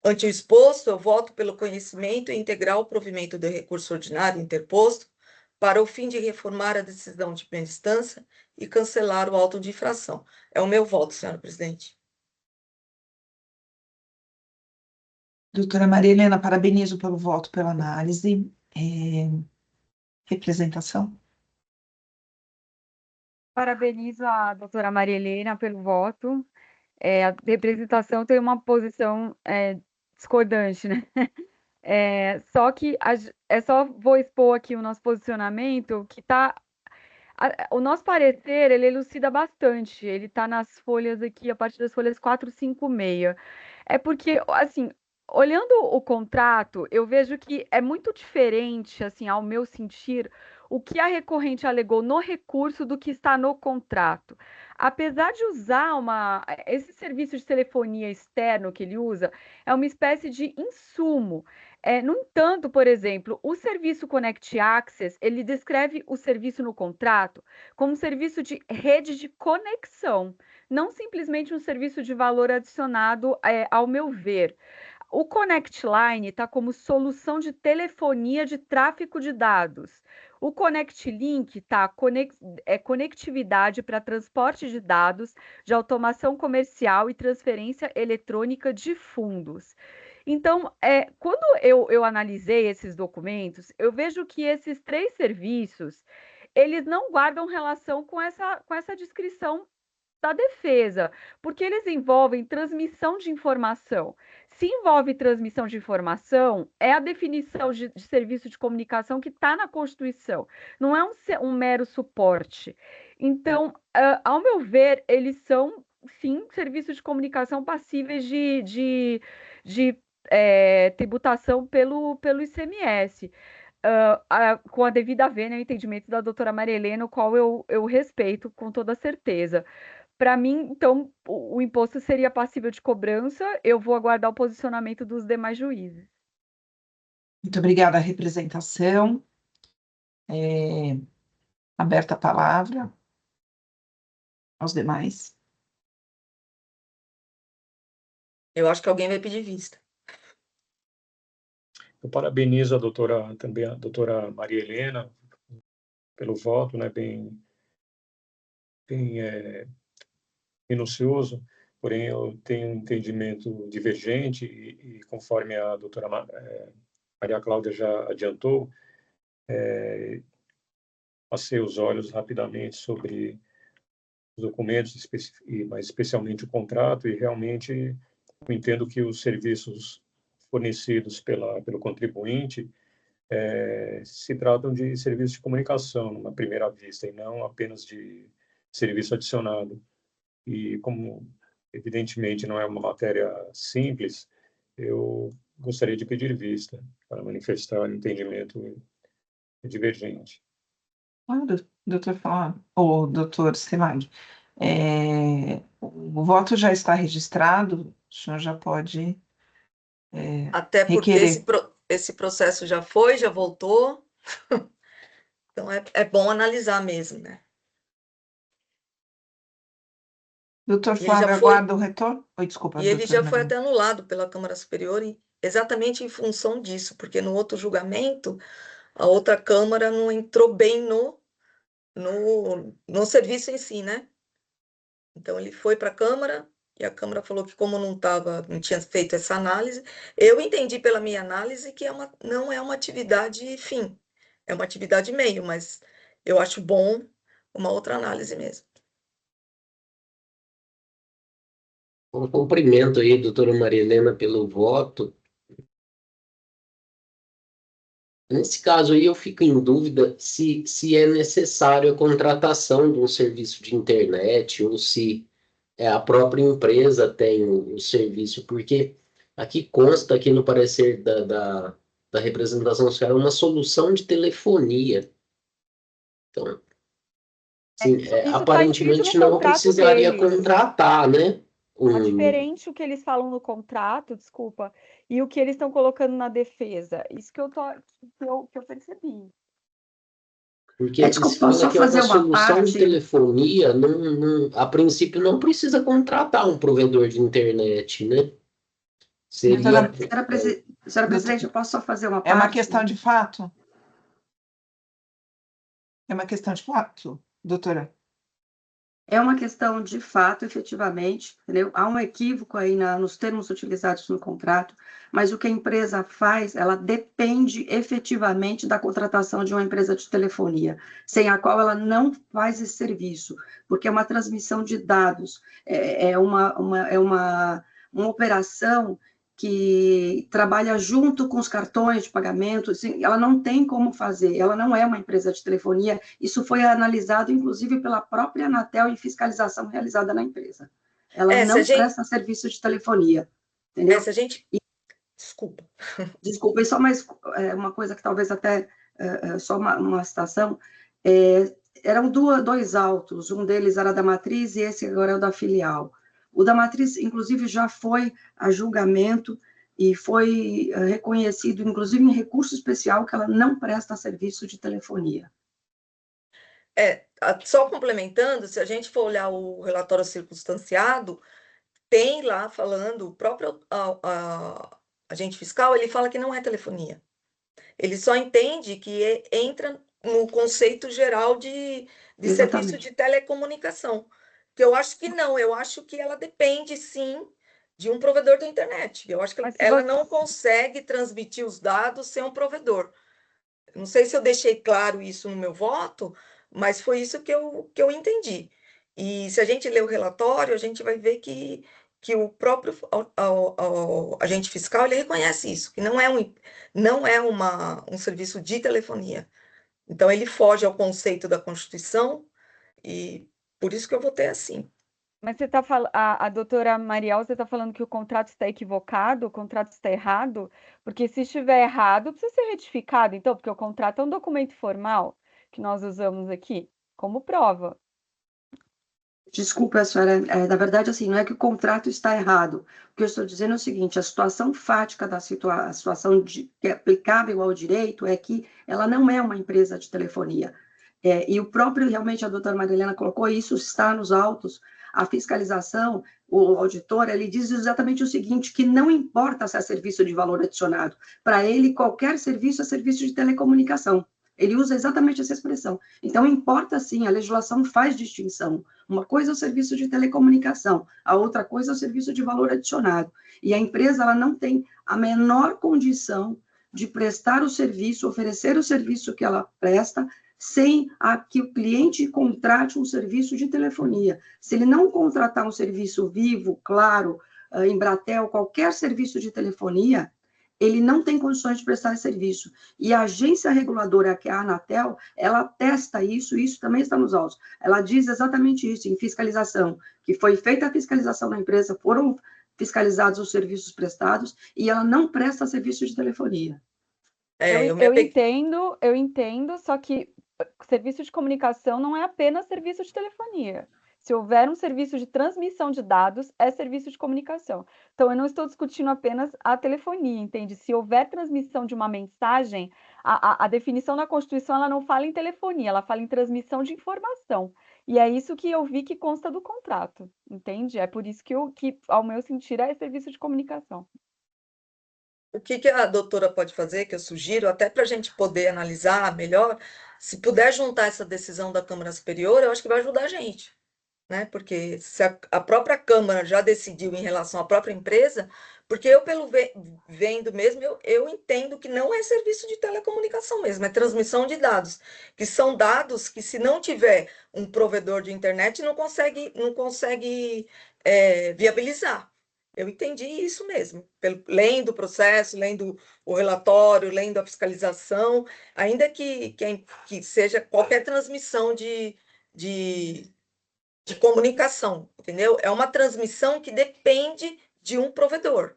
Ante o exposto, eu voto pelo conhecimento e integral provimento do recurso ordinário interposto para o fim de reformar a decisão de primeira instância e cancelar o auto de infração. É o meu voto, senhora presidente. Doutora Maria Helena, parabenizo pelo voto, pela análise. Representação. Parabenizo a doutora Maria Helena pelo voto. A representação tem uma posição discordante, né? Só que só vou expor aqui o nosso posicionamento, que está. O nosso parecer, ele elucida bastante. Ele está nas folhas aqui, a partir das folhas 4, 5, 6. É porque, assim, olhando o contrato, eu vejo que é muito diferente, assim, ao meu sentir, o que a recorrente alegou no recurso do que está no contrato. Apesar de usar esse serviço de telefonia externo que ele usa, é uma espécie de insumo. No entanto, por exemplo, o serviço Connect Access, ele descreve o serviço no contrato como um serviço de rede de conexão, não simplesmente um serviço de valor adicionado, ao meu ver. O Connect Line está como solução de telefonia de tráfego de dados. O Connect Link está conectividade para transporte de dados, de automação comercial e transferência eletrônica de fundos. Então, quando eu analisei esses documentos, eu vejo que esses 3 serviços, eles não guardam relação com essa descrição da defesa, porque eles envolvem transmissão de informação. Se envolve transmissão de informação, é a definição de serviço de comunicação que está na Constituição, não é um mero suporte. Então, ao meu ver, eles são, sim, serviços de comunicação passíveis de tributação pelo ICMS. Com a devida vênia, o entendimento da doutora Maria Helena, o qual eu respeito com toda certeza. Para mim, então, o imposto seria passível de cobrança. Eu vou aguardar o posicionamento dos demais juízes. Muito obrigada, representação. Aberta a palavra aos demais. Eu acho que alguém vai pedir vista. Eu parabenizo também a doutora Maria Helena pelo voto, né, bem minucioso, porém eu tenho um entendimento divergente e conforme a doutora Maria Cláudia já adiantou, passei os olhos rapidamente sobre os documentos, mas especialmente o contrato, e realmente eu entendo que os serviços fornecidos pelo contribuinte se tratam de serviços de comunicação, numa primeira vista, e não apenas de serviço adicionado. E como, evidentemente, não é uma matéria simples, eu gostaria de pedir vista para manifestar um entendimento divergente. Claro, doutor Fala, ou doutor Selag. O voto já está registrado, o senhor já pode Até porque requerer. esse processo já foi, já voltou. Então, é bom analisar mesmo, né? Doutor E ele já Flávio, foi- aguarda o retorno? Oi, desculpa, E ele doutora já foi Maria. até anulado pela Câmara Superior, exatamente em função disso, porque no outro julgamento, a outra Câmara não entrou bem no serviço em si, né? Então, ele foi para a Câmara, e a Câmara falou que como não tinha feito essa análise, eu entendi pela minha análise que não é uma atividade fim, é uma atividade meio, mas eu acho bom uma outra análise mesmo. Um cumprimento aí, doutora Maria Helena, pelo voto. Nesse caso aí, eu fico em dúvida se é necessário a contratação de um serviço de internet ou se a própria empresa tem o serviço, porque aqui consta, aqui no parecer da representação social, uma solução de telefonia. Então, sim, Isso está escrito aparentemente no não contrato precisaria deles. contratar, né? Tá diferente o que eles falam no contrato, desculpa, e o que eles estão colocando na defesa. Isso que eu percebi. Porque aqui Desculpa, se posso fala só que é uma fazer uma solução de parte? telefonia, a princípio não precisa contratar um provedor de internet, né? Seria. Senhora presidente, eu posso só fazer uma parte? É uma questão de fato? É uma questão de fato, doutora? É uma questão de fato, efetivamente, entendeu? Há um equívoco aí nos termos utilizados no contrato, mas o que a empresa faz, ela depende efetivamente da contratação de uma empresa de telefonia, sem a qual ela não faz esse serviço, porque é uma transmissão de dados, é uma operação que trabalha junto com os cartões de pagamento, assim, ela não tem como fazer, ela não é uma empresa de telefonia. Isso foi analisado, inclusive, pela própria Anatel em fiscalização realizada na empresa. Ela não presta serviço de telefonia, entendeu? Se a gente... Desculpa. Desculpa, e só mais uma coisa que talvez até, só uma citação, eram dois autos, um deles era da matriz e esse agora é o da filial. O da matriz, inclusive, já foi a julgamento e foi reconhecido, inclusive em recurso especial, que ela não presta serviço de telefonia. Só complementando, se a gente for olhar o relatório circunstanciado, tem lá falando, o próprio agente fiscal, ele fala que não é telefonia. Ele só entende que entra no conceito geral de serviço de telecomunicação. Que eu acho que não, eu acho que ela depende, sim, de um provedor da internet. Eu acho que ela não consegue transmitir os dados sem um provedor. Não sei se eu deixei claro isso no meu voto, mas foi isso que eu entendi. E se a gente ler o relatório, a gente vai ver que o próprio agente fiscal ele reconhece isso, que não é um serviço de telefonia. Então, ele foge ao conceito da Constituição e por isso que eu votei assim. Mas você a doutora Mariel, você está falando que o contrato está equivocado, o contrato está errado, porque se estiver errado, precisa ser retificado, então, porque o contrato é um documento formal que nós usamos aqui como prova. Desculpa, senhora, na verdade, assim, não é que o contrato está errado. O que eu estou dizendo é o seguinte, a situação fática a situação que é aplicável ao direito é que ela não é uma empresa de telefonia. E o próprio, realmente, a doutora Marilena colocou, isso está nos autos, a fiscalização, o auditor, ele diz exatamente o seguinte, que não importa se é serviço de valor adicionado, para ele, qualquer serviço é serviço de telecomunicação. Ele usa exatamente essa expressão. Então, importa sim, a legislação faz distinção. Uma coisa é o serviço de telecomunicação, a outra coisa é o serviço de valor adicionado. E a empresa ela não tem a menor condição de prestar o serviço, oferecer o serviço que ela presta, sem que o cliente contrate um serviço de telefonia. Se ele não contratar um serviço Vivo, Claro, Embratel, qualquer serviço de telefonia, ele não tem condições de prestar esse serviço. E a agência reguladora, que é a Anatel, ela atesta isso, e isso também está nos autos. Ela diz exatamente isso, em fiscalização, que foi feita a fiscalização na empresa, foram fiscalizados os serviços prestados, e ela não presta serviço de telefonia. Eu entendo, só que serviço de comunicação não é apenas serviço de telefonia. Se houver um serviço de transmissão de dados, é serviço de comunicação. Então, eu não estou discutindo apenas a telefonia, entende? Se houver transmissão de uma mensagem, a definição da Constituição ela não fala em telefonia, ela fala em transmissão de informação. E é isso que eu vi que consta do contrato, entende? É por isso que, ao meu sentir, é serviço de comunicação. O que a doutora pode fazer, que eu sugiro, até para a gente poder analisar melhor, se puder juntar essa decisão da Câmara Superior, eu acho que vai ajudar a gente, né? Porque se a própria Câmara já decidiu em relação à própria empresa, porque eu, pelo vendo mesmo, eu entendo que não é serviço de telecomunicação mesmo, é transmissão de dados, que são dados que, se não tiver um provedor de internet, não consegue viabilizar. Eu entendi isso mesmo, lendo o processo, lendo o relatório, lendo a fiscalização, ainda que seja qualquer transmissão de comunicação, entendeu? É uma transmissão que depende de um provedor.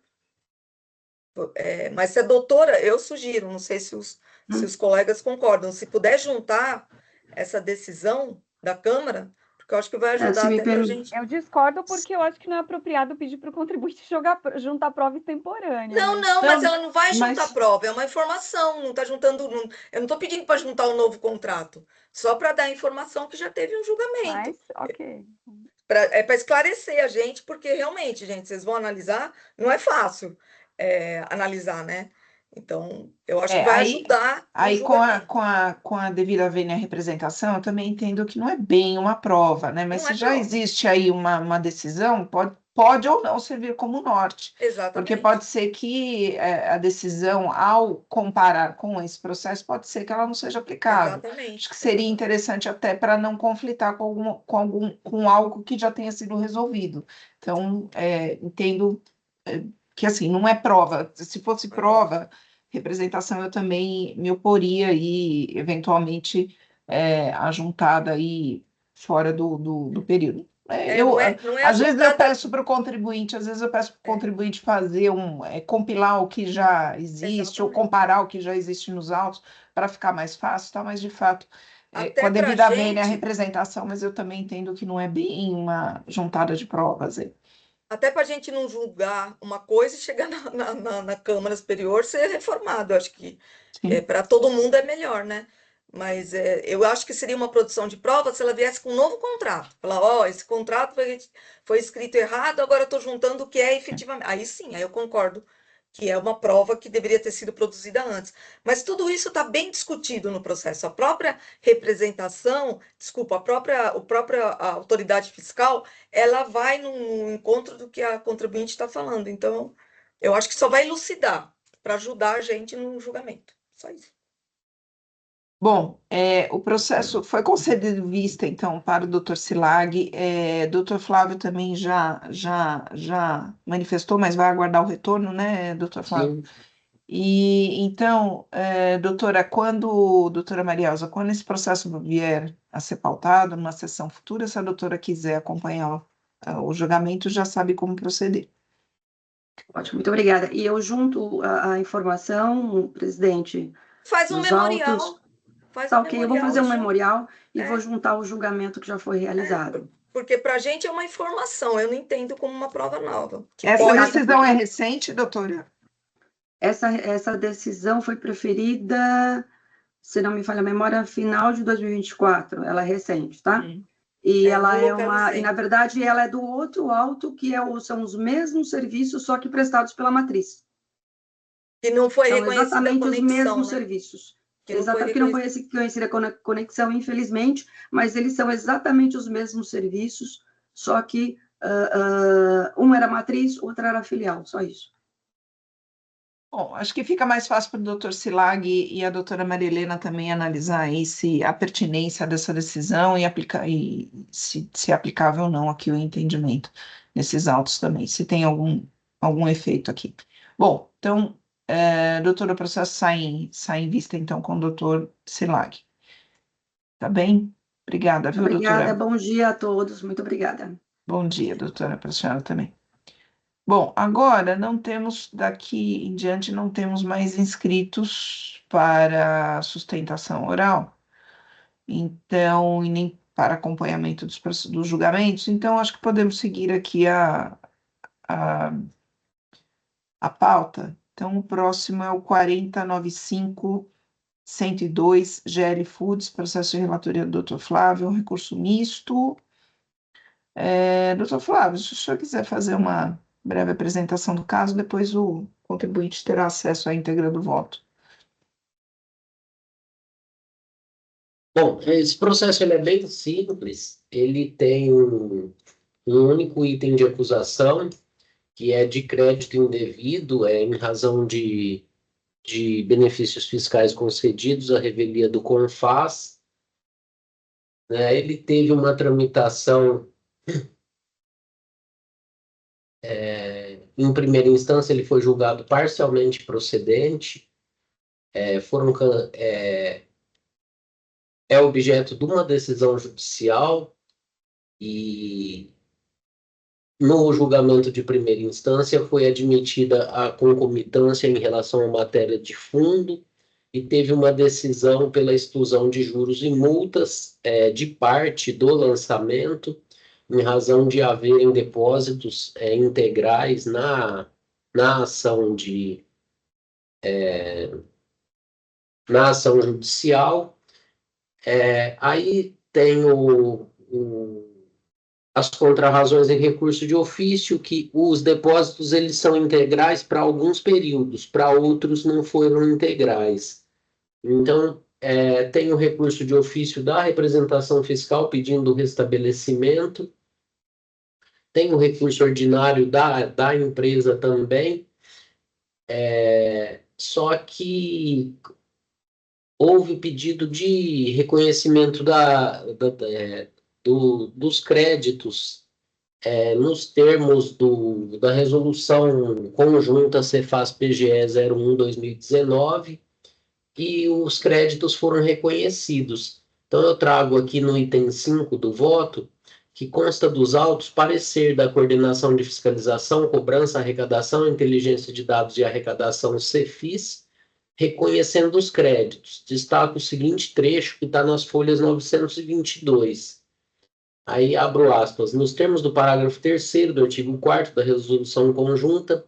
Mas se a doutora, eu sugiro, não sei se os colegas concordam, se puder juntar essa decisão da Câmara, porque eu acho que vai ajudar até para a gente. Eu discordo porque eu acho que não é apropriado pedir para o contribuinte juntar prova extemporânea. Não, mas ela não vai juntar prova, é uma informação, não está juntando. Eu não estou pedindo para juntar um novo contrato, só para dar informação que já teve um julgamento. Mas, ok. É para esclarecer a gente, porque realmente, gente, vocês vão analisar, não é fácil analisar, né? Então, eu acho que vai ajudar. Aí, com a devida vênia representação, eu também entendo que não é bem uma prova, né? Mas se já existe aí uma decisão, pode ou não servir como norte. Exatamente. Porque pode ser que a decisão, ao comparar com esse processo, pode ser que ela não seja aplicável. Exatamente. Acho que seria interessante até para não conflitar com algo que já tenha sido resolvido. Então, entendo que assim, não é prova. Se fosse prova, representação, eu também me oporia e, eventualmente, a juntada aí fora do período. Às vezes eu peço para o contribuinte, fazer compilar o que já existe, ou comparar o que já existe nos autos, para ficar mais fácil, tá? Mas de fato, com a devida vênia a representação, mas eu também entendo que não é bem uma juntada de provas. Até para a gente não julgar uma coisa e chegar na Câmara Superior ser reformado. Eu acho que para todo mundo é melhor, né? Mas eu acho que seria uma produção de prova se ela viesse com um novo contrato. Falar, esse contrato foi escrito errado, agora eu estou juntando o que é efetivamente. Aí sim, aí eu concordo que é uma prova que deveria ter sido produzida antes. Mas tudo isso está bem discutido no processo. A própria representação, a própria autoridade fiscal, ela vai no encontro do que a contribuinte está falando. Então, eu acho que só vai elucidar para ajudar a gente no julgamento. Só isso. Bom, o processo foi concedido vista, então, para o doutor Silag. Doutor Flávio também já manifestou, mas vai aguardar o retorno, né, doutor Flávio? Sim. E, então, doutora Maria Elza, quando esse processo vier a ser pautado, numa sessão futura, se a doutora quiser acompanhar o julgamento, já sabe como proceder. Ótimo, muito obrigada. E eu junto a informação, presidente. Faz um memorial. Tá ok, eu vou fazer um memorial e vou juntar o julgamento que já foi realizado. Porque para a gente é uma informação, eu não entendo como uma prova nova. Essa decisão é recente, doutora? Essa decisão foi preferida, se não me falha a memória, final de 2024. Ela é recente, tá? E ela e na verdade, ela é do outro auto, que são os mesmos serviços, só que prestados pela matriz. Que não foi reconhecida exatamente a conexão, os mesmos né? serviços. Exatamente, que não foi reconhecida a conexão, infelizmente, mas eles são exatamente os mesmos serviços, só que um era matriz, outro era filial, só isso. Bom, acho que fica mais fácil para o doutor Silag e a doutora Maria Helena também analisar aí a pertinência dessa decisão e se é aplicável ou não aqui o entendimento nesses autos também, se tem algum efeito aqui. Bom, então, doutora, o processo sai em vista, então, com o doutor Silag. Tá bem? Obrigada, viu, doutora? Obrigada, bom dia a todos, muito obrigada. Bom dia, doutora, para a senhora também. Bom, agora daqui em diante, não temos mais inscritos para sustentação oral, então, e nem para acompanhamento dos julgamentos, então acho que podemos seguir aqui a pauta. Então, o próximo é o 4095-102, GL Foods, processo de relatoria do Dr. Flávio, recurso misto. Dr. Flávio, se o senhor quiser fazer uma breve apresentação do caso, depois o contribuinte terá acesso à íntegra do voto. Bom, esse processo ele é bem simples, ele tem um único item de acusação, que é de crédito indevido, em razão de benefícios fiscais concedidos à revelia do CONFAS. Ele teve uma tramitação em primeira instância, ele foi julgado parcialmente procedente, é objeto de uma decisão judicial e no julgamento de primeira instância foi admitida a concomitância em relação à matéria de fundo e teve uma decisão pela exclusão de juros e multas de parte do lançamento em razão de haverem depósitos integrais na ação na ação judicial. Aí tem as contrarrazões em recurso de ofício, que os depósitos eles são integrais para alguns períodos, para outros não foram integrais. Então, tem o recurso de ofício da representação fiscal pedindo o restabelecimento, tem o recurso ordinário da empresa também, só que houve pedido de reconhecimento dos créditos nos termos da resolução conjunta Cefaz-PGE 01/2019 e os créditos foram reconhecidos. Então, eu trago aqui no item 5 do voto, que consta dos autos parecer da Coordenação de Fiscalização, Cobrança, Arrecadação, Inteligência de Dados e Arrecadação Cefis, reconhecendo os créditos. Destaco o seguinte trecho que está nas folhas 922. Aí abro aspas. Nos termos do parágrafo 3º do artigo 4º da resolução conjunta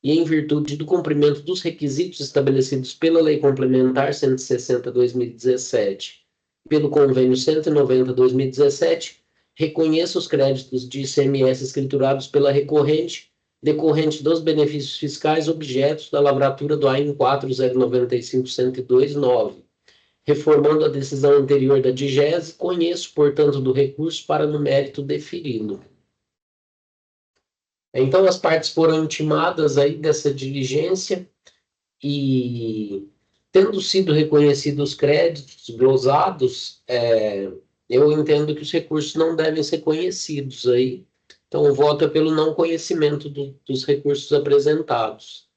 e em virtude do cumprimento dos requisitos estabelecidos pela Lei Complementar 160/2017 pelo Convênio 190/2017, reconheço os créditos de ICMS escriturados pela recorrente, decorrente dos benefícios fiscais objetos da lavratura do AIN 4095102-9. Reformando a decisão anterior da DIGESE, conheço, portanto, do recurso para no mérito deferi-lo. Então, as partes foram intimadas aí dessa diligência e, tendo sido reconhecidos os créditos glosados, eu entendo que os recursos não devem ser conhecidos aí. Então, o voto é pelo não conhecimento dos recursos apresentados.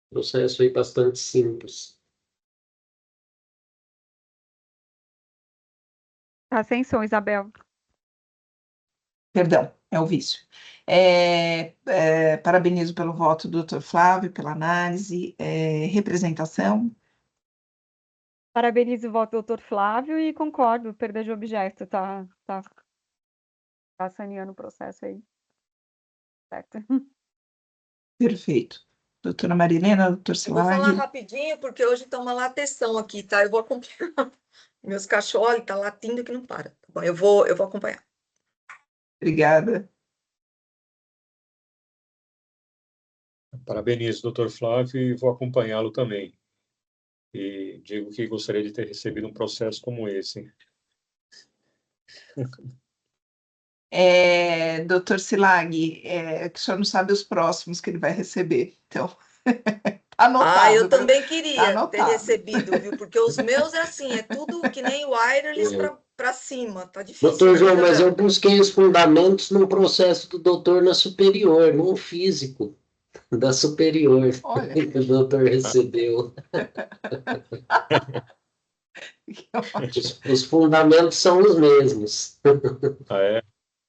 Processo aí bastante simples. Tá sem som, Isabel. Perdão, é o vício. Parabenizo pelo voto do Dr. Flávio, pela análise, representação. Parabenizo o voto do Dr. Flávio e concordo, perda de objeto, tá saneando o processo aí. Certo. Perfeito. Doutora Marilena, doutor Eu vou falar Silaghi. rapidinho, porque hoje está uma latação aqui, tá? Eu vou acompanhar. Meus cachorros estão latindo que não para. Tá bom, eu vou acompanhar. Obrigada. Parabenizo o Dr. Flávio e vou acompanhá-lo também. E digo que gostaria de ter recebido um processo como esse. Doutor Silaghi, que o senhor não sabe os próximos que ele vai receber. Então, tá anotado. Eu também queria tá ter recebido, viu? Porque os meus é assim, é tudo que nem wireless para cima, tá difícil. Doutor João, mas eu busquei os fundamentos no processo do doutor na superior, no físico da superior. Olha. Que o doutor recebeu. Os fundamentos são os mesmos. É?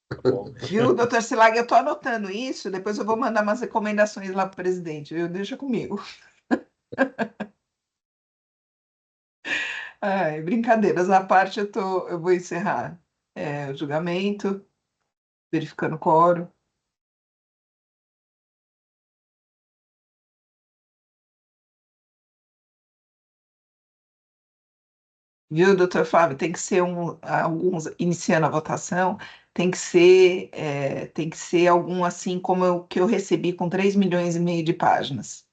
Tá bom. Viu, doutor Silaghi, eu estou anotando isso, depois eu vou mandar umas recomendações lá para o presidente, viu? Deixa comigo. Brincadeiras à parte, eu vou encerrar o julgamento, verificando o quórum. Viu, doutor Fábio? Tem que ser alguns, iniciando a votação, tem que ser algum assim como o que eu recebi com 3,5 milhões de páginas.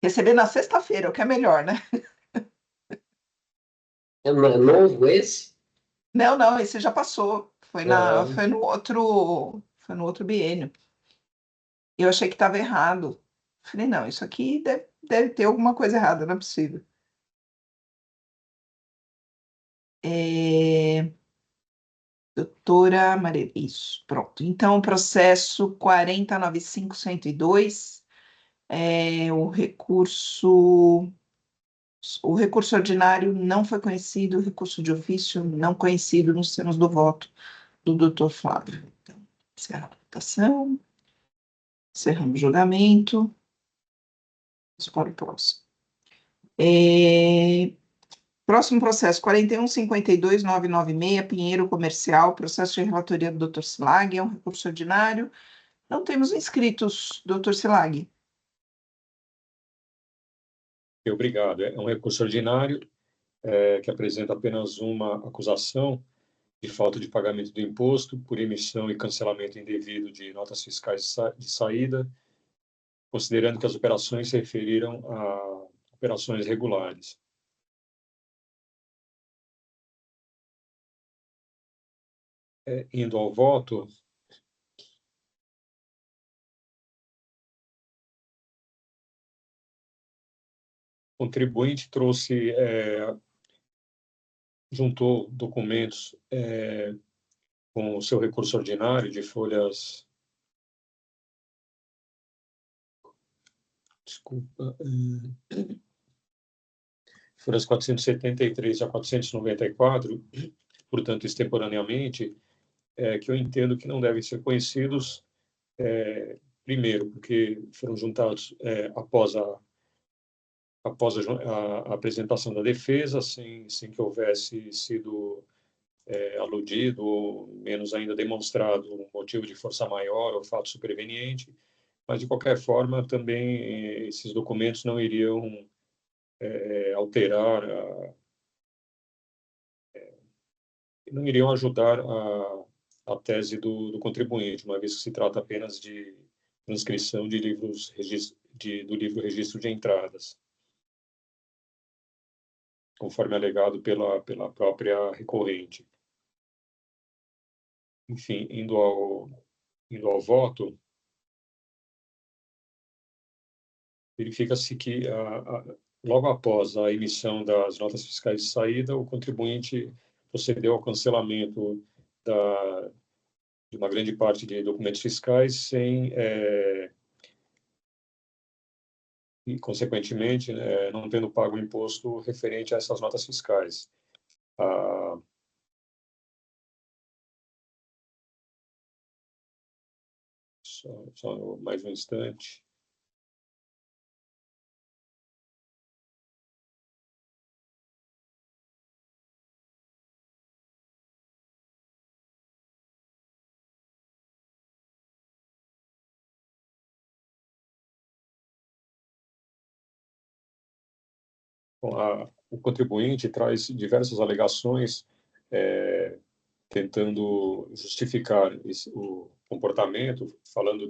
Receber na sexta-feira, o que é melhor, né? É novo esse? Não, esse já passou. Foi no outro biênio. Eu achei que estava errado. Falei, não, isso aqui deve ter alguma coisa errada, não é possível. Doutora Maria, isso, pronto. Então, o processo 40.95.102, o recurso ordinário não foi conhecido, o recurso de ofício não conhecido nos termos do voto do doutor Flávio. Então, encerra a votação, encerramos o julgamento. Vamos para o próximo. Próximo processo, 41.52.996, Pinheiro Comercial, processo de relatoria do Dr. Silag, é um recurso ordinário. Não temos inscritos, Dr. Silag. Obrigado. É um recurso ordinário que apresenta apenas uma acusação de falta de pagamento do imposto por emissão e cancelamento indevido de notas fiscais de saída, considerando que as operações se referiram a operações regulares. Indo ao voto, o contribuinte juntou documentos com o seu recurso ordinário de folhas... Desculpa... folhas 473 a 494, portanto, extemporaneamente, que eu entendo que não devem ser conhecidos, primeiro, porque foram juntados após a apresentação da defesa, sem que houvesse sido aludido, ou menos ainda demonstrado um motivo de força maior ou fato superveniente, mas, de qualquer forma, também esses documentos não iriam alterar, não iriam ajudar a tese do contribuinte, uma vez que se trata apenas de transcrição de livros do livro Registro de Entradas, conforme alegado pela própria recorrente. Enfim, indo ao voto, verifica-se que, logo após a emissão das notas fiscais de saída, o contribuinte procedeu ao cancelamento de uma grande parte de documentos fiscais e, consequentemente, não tendo pago o imposto referente a essas notas fiscais. Só mais um instante. Bom, o contribuinte traz diversas alegações tentando justificar o comportamento, falando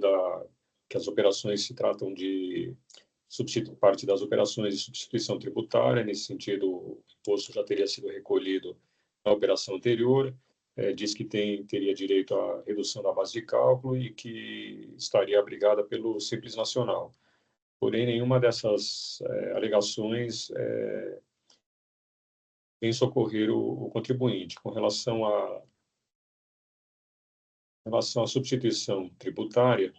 que as operações se tratam de parte das operações de substituição tributária. Nesse sentido, o imposto já teria sido recolhido na operação anterior, diz que teria direito à redução da base de cálculo e que estaria abrigada pelo Simples Nacional. Porém, nenhuma dessas alegações vem socorrer o contribuinte. Com relação à substituição tributária,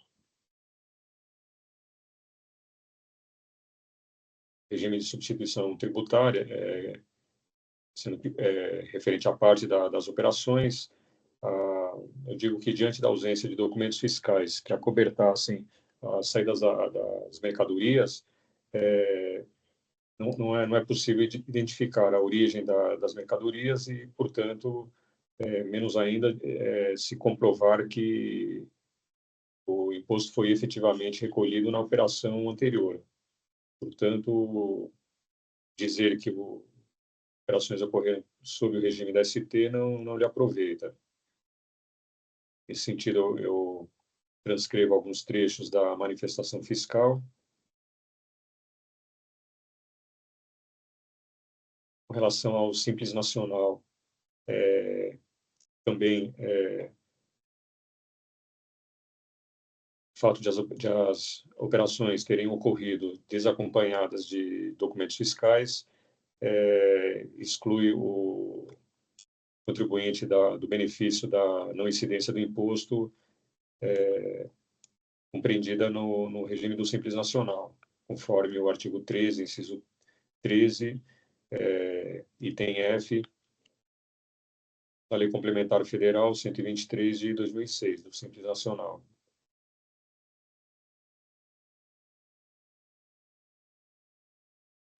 regime de substituição tributária, sendo referente à parte das operações, eu digo que, diante da ausência de documentos fiscais que acobertassem as saídas das mercadorias, não é possível identificar a origem das mercadorias e, portanto, menos ainda se comprovar que o imposto foi efetivamente recolhido na operação anterior. Portanto, dizer que operações ocorreram sob o regime da ST não lhe aproveita. Nesse sentido, eu transcrevo alguns trechos da manifestação fiscal. Com relação ao Simples Nacional, também o fato de as operações terem ocorrido desacompanhadas de documentos fiscais exclui contribuinte do benefício da não incidência do imposto compreendida no regime do Simples Nacional, conforme o artigo 13, inciso 13, item F, da Lei Complementar Federal 123 de 2006, do Simples Nacional.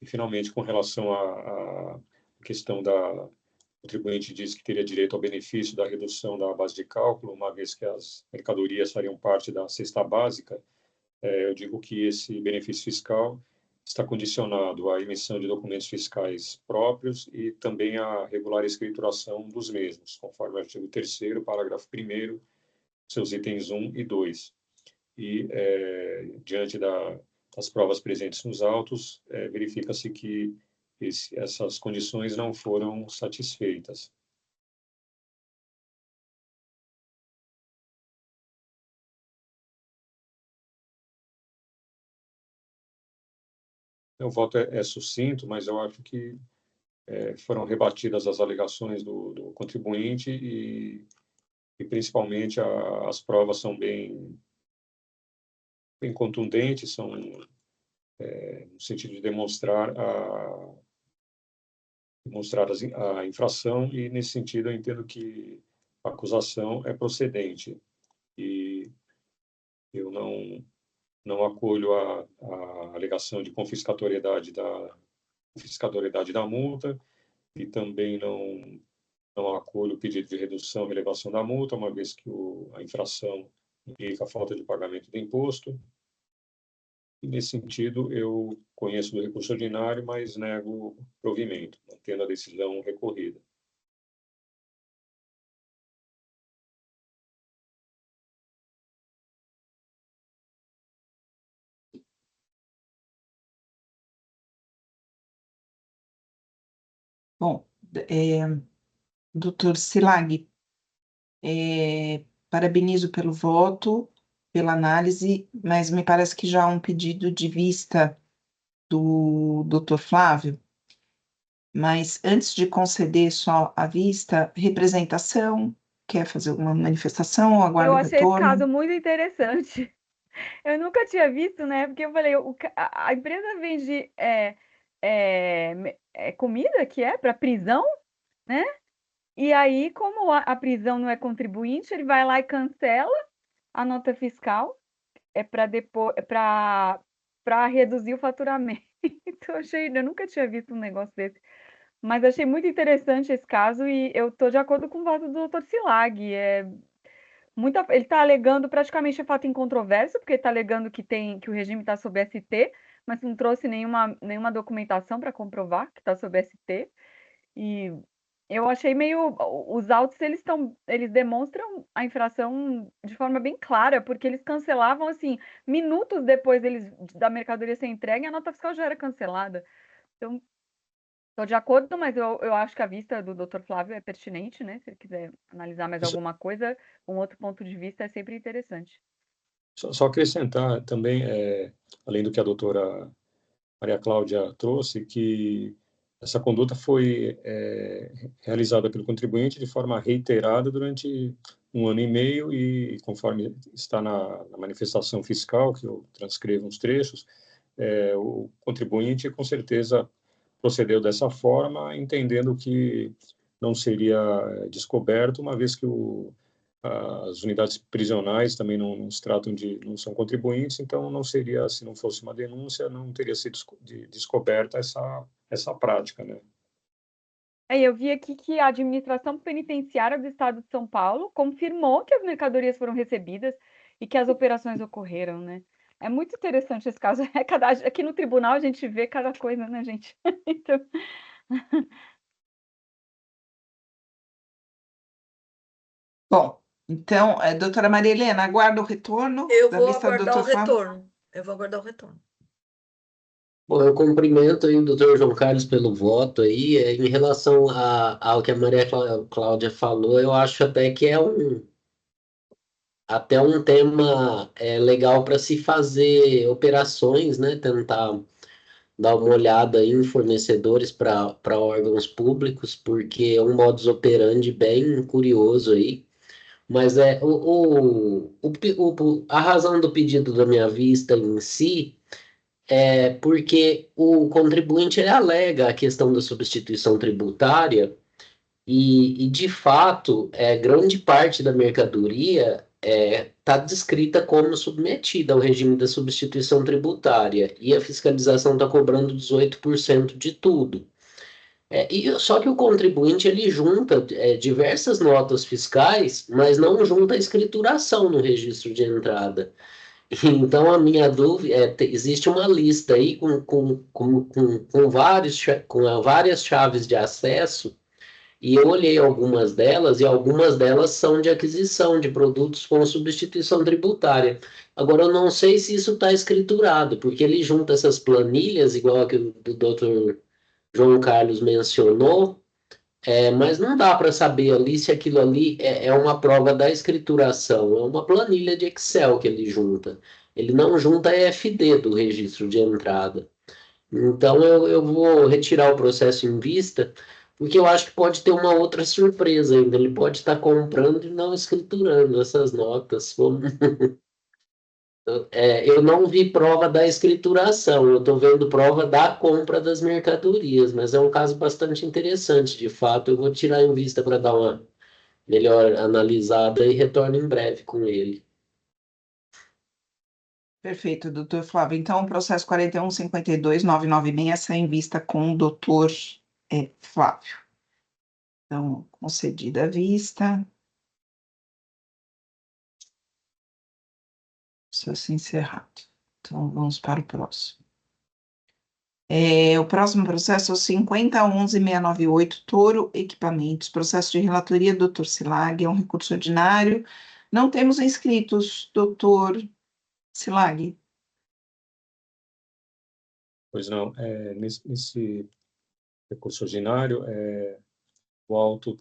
E, finalmente, com relação à questão da contribuinte diz que teria direito ao benefício da redução da base de cálculo, uma vez que as mercadorias fariam parte da cesta básica, eu digo que esse benefício fiscal está condicionado à emissão de documentos fiscais próprios e também à regular escrituração dos mesmos, conforme o artigo 3º, parágrafo 1º, seus itens 1 e 2. E, diante das provas presentes nos autos, verifica-se que essas condições não foram satisfeitas. O voto é sucinto, mas eu acho que foram rebatidas as alegações do contribuinte e principalmente as provas são bem contundentes, são no sentido de demonstrar a infração, e nesse sentido eu entendo que a acusação é procedente e eu não acolho a alegação de confiscatoriedade da multa e também não acolho o pedido de redução e elevação da multa, uma vez que a infração implica a falta de pagamento do imposto. E, nesse sentido, eu conheço do recurso ordinário, mas nego o provimento, mantendo a decisão recorrida. Bom, doutor Silag, parabenizo pelo voto, pela análise, mas me parece que já há um pedido de vista do doutor Flávio. Mas antes de conceder só a vista, representação, quer fazer alguma manifestação ou aguarda Eu o achei esse retorno? caso muito interessante. Eu nunca tinha visto, né? Porque eu falei, a empresa vende comida que é para prisão, né? E aí, como a prisão não é contribuinte, ele vai lá e cancela a nota fiscal, para depois, para reduzir o faturamento. Eu nunca tinha visto um negócio desse. Mas achei muito interessante esse caso e eu estou de acordo com o voto do Dr. Silag. Ele está alegando praticamente fato incontroverso, porque está alegando que o regime está sob ST, mas não trouxe nenhuma documentação para comprovar que está sob ST. E eu achei meio. Os autos eles demonstram a infração de forma bem clara, porque eles cancelavam assim, minutos depois da mercadoria ser entregue, a nota fiscal já era cancelada. Então, estou de acordo, mas eu acho que a vista do Dr. Flávio é pertinente, né? Se ele quiser analisar mais alguma coisa, um outro ponto de vista é sempre interessante. Só acrescentar também, além do que a doutora Maria Cláudia trouxe, que essa conduta foi realizada pelo contribuinte de forma reiterada durante 1 ano e meio e, conforme está na manifestação fiscal, que eu transcrevo uns trechos, o contribuinte, com certeza, procedeu dessa forma, entendendo que não seria descoberto, uma vez que as unidades prisionais também não são contribuintes, então não seria, se não fosse uma denúncia, não teria sido descoberta essa prática, né? Eu vi aqui que a administração penitenciária do Estado de São Paulo confirmou que as mercadorias foram recebidas e que as operações ocorreram, né? É muito interessante esse caso. Aqui no tribunal a gente vê cada coisa, né, gente? Então... Bom, então, doutora Maria Helena, aguarda o retorno da vista do doutor Flávio? Eu vou aguardar o retorno. Bom, eu cumprimento aí o doutor João Carlos pelo voto aí. Em relação ao que a Maria Cláudia falou, eu acho até que é até um tema legal para se fazer operações, né? Tentar dar uma olhada aí em fornecedores para órgãos públicos, porque é um modus operandi bem curioso aí. Mas a razão do pedido da minha vista em si é porque o contribuinte ele alega a questão da substituição tributária de fato, grande parte da mercadoria está descrita como submetida ao regime da substituição tributária e a fiscalização está cobrando 18% de tudo. Só que o contribuinte ele junta diversas notas fiscais, mas não junta a escrituração no registro de entrada. Então, a minha dúvida existe uma lista aí com várias chaves de acesso, e eu olhei algumas delas, e algumas delas são de aquisição de produtos com substituição tributária. Agora, eu não sei se isso está escriturado, porque ele junta essas planilhas, igual a que o doutor João Carlos mencionou, mas não dá para saber ali se aquilo ali é uma prova da escrituração, é uma planilha de Excel que ele junta. Ele não junta a EFD do registro de entrada. Então, eu vou retirar o processo em vista, porque eu acho que pode ter uma outra surpresa ainda. Ele pode estar comprando e não escriturando essas notas. Eu não vi prova da escrituração, eu estou vendo prova da compra das mercadorias, mas é um caso bastante interessante, de fato. Eu vou tirar em vista para dar uma melhor analisada e retorno em breve com ele. Perfeito, doutor Flávio. Então, o processo 41.52.996 sai em vista com o doutor Flávio. Então, concedida a vista. Processo encerrado. Então, vamos para o próximo. O próximo processo é o 50.11.698, Toro Equipamentos. Processo de relatoria, doutor Silag, é um recurso ordinário. Não temos inscritos, doutor Silag. Pois não, nesse recurso ordinário, o auto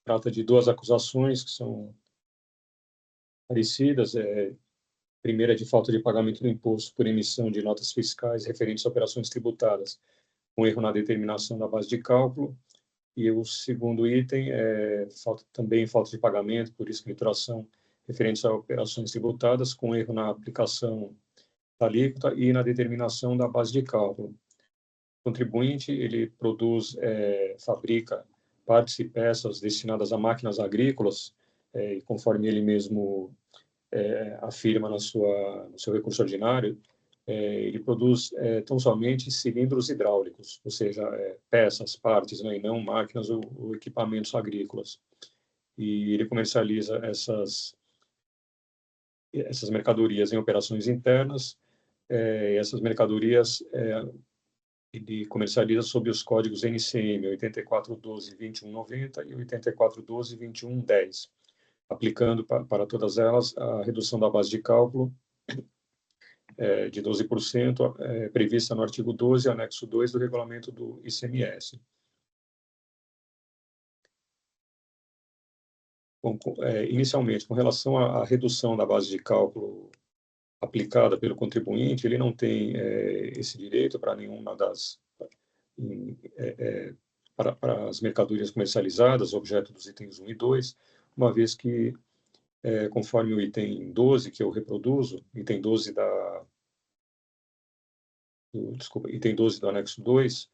trata de duas acusações que são parecidas. Primeira é de falta de pagamento do imposto por emissão de notas fiscais referentes a operações tributadas, com erro na determinação da base de cálculo. E o segundo item é também falta de pagamento por escrituração referentes a operações tributadas, com erro na aplicação da alíquota e na determinação da base de cálculo. O contribuinte, ele produz, fabrica partes e peças destinadas a máquinas agrícolas, e conforme ele mesmo afirma no seu recurso ordinário, ele produz tão somente cilindros hidráulicos, ou seja, peças, partes, né, e não máquinas ou equipamentos agrícolas. E ele comercializa essas mercadorias em operações internas. Essas mercadorias ele comercializa sob os códigos NCM 8412-2190 e 8412-2110, aplicando para todas elas a redução da base de cálculo de 12%, prevista no artigo 12, anexo 2 do regulamento do ICMS. Bom, inicialmente, com relação à redução da base de cálculo aplicada pelo contribuinte, ele não tem esse direito para nenhuma para as mercadorias comercializadas, objeto dos itens 1 e 2, uma vez que, conforme o item 12, que eu reproduzo, item 12 item 12 do anexo 2,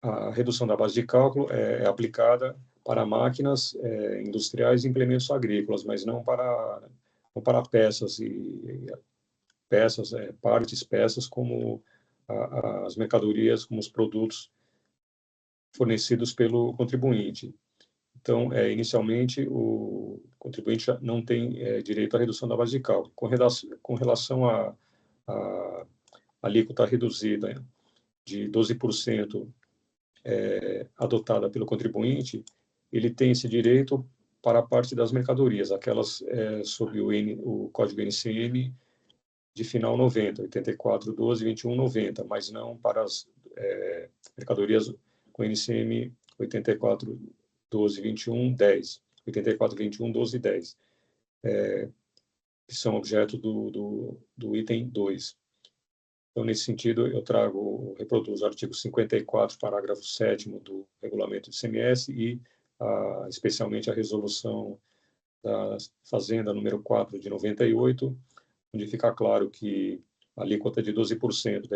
a redução da base de cálculo é aplicada para máquinas industriais e implementos agrícolas, mas não para peças partes, como as mercadorias, como os produtos fornecidos pelo contribuinte. Então, inicialmente, o contribuinte não tem direito à redução da base de cálculo. Com relação à alíquota reduzida de 12%, adotada pelo contribuinte, ele tem esse direito para a parte das mercadorias, aquelas sob o código NCM de final 90, 8412-2190, mas não para as mercadorias com NCM 8412-2110, 8421-1210, que são objeto do item 2. Então, nesse sentido, eu reproduzo o artigo 54, parágrafo 7º do regulamento do ICMS e, especialmente, a resolução da Fazenda número 4 de 98, onde fica claro que a alíquota de 12%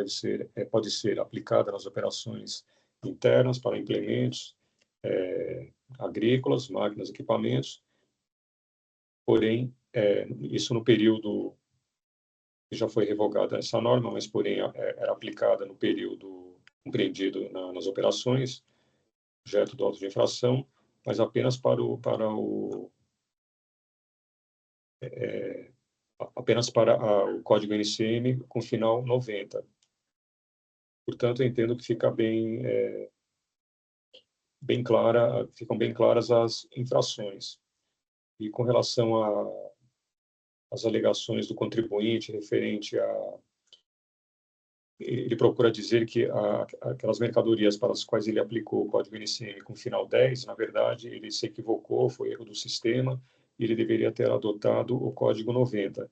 pode ser aplicada nas operações internas para implementos agrícolas, máquinas, equipamentos, porém, isso no período que já foi revogada essa norma, mas, porém, era aplicada no período compreendido nas operações, objeto do auto de infração, mas apenas apenas para o código NCM com final 90. Portanto, eu entendo que fica ficam bem claras as infrações. E com relação às alegações do contribuinte referente ele procura dizer que aquelas mercadorias para as quais ele aplicou o código NCM com final 10, na verdade, ele se equivocou, foi erro do sistema, e ele deveria ter adotado o código 90.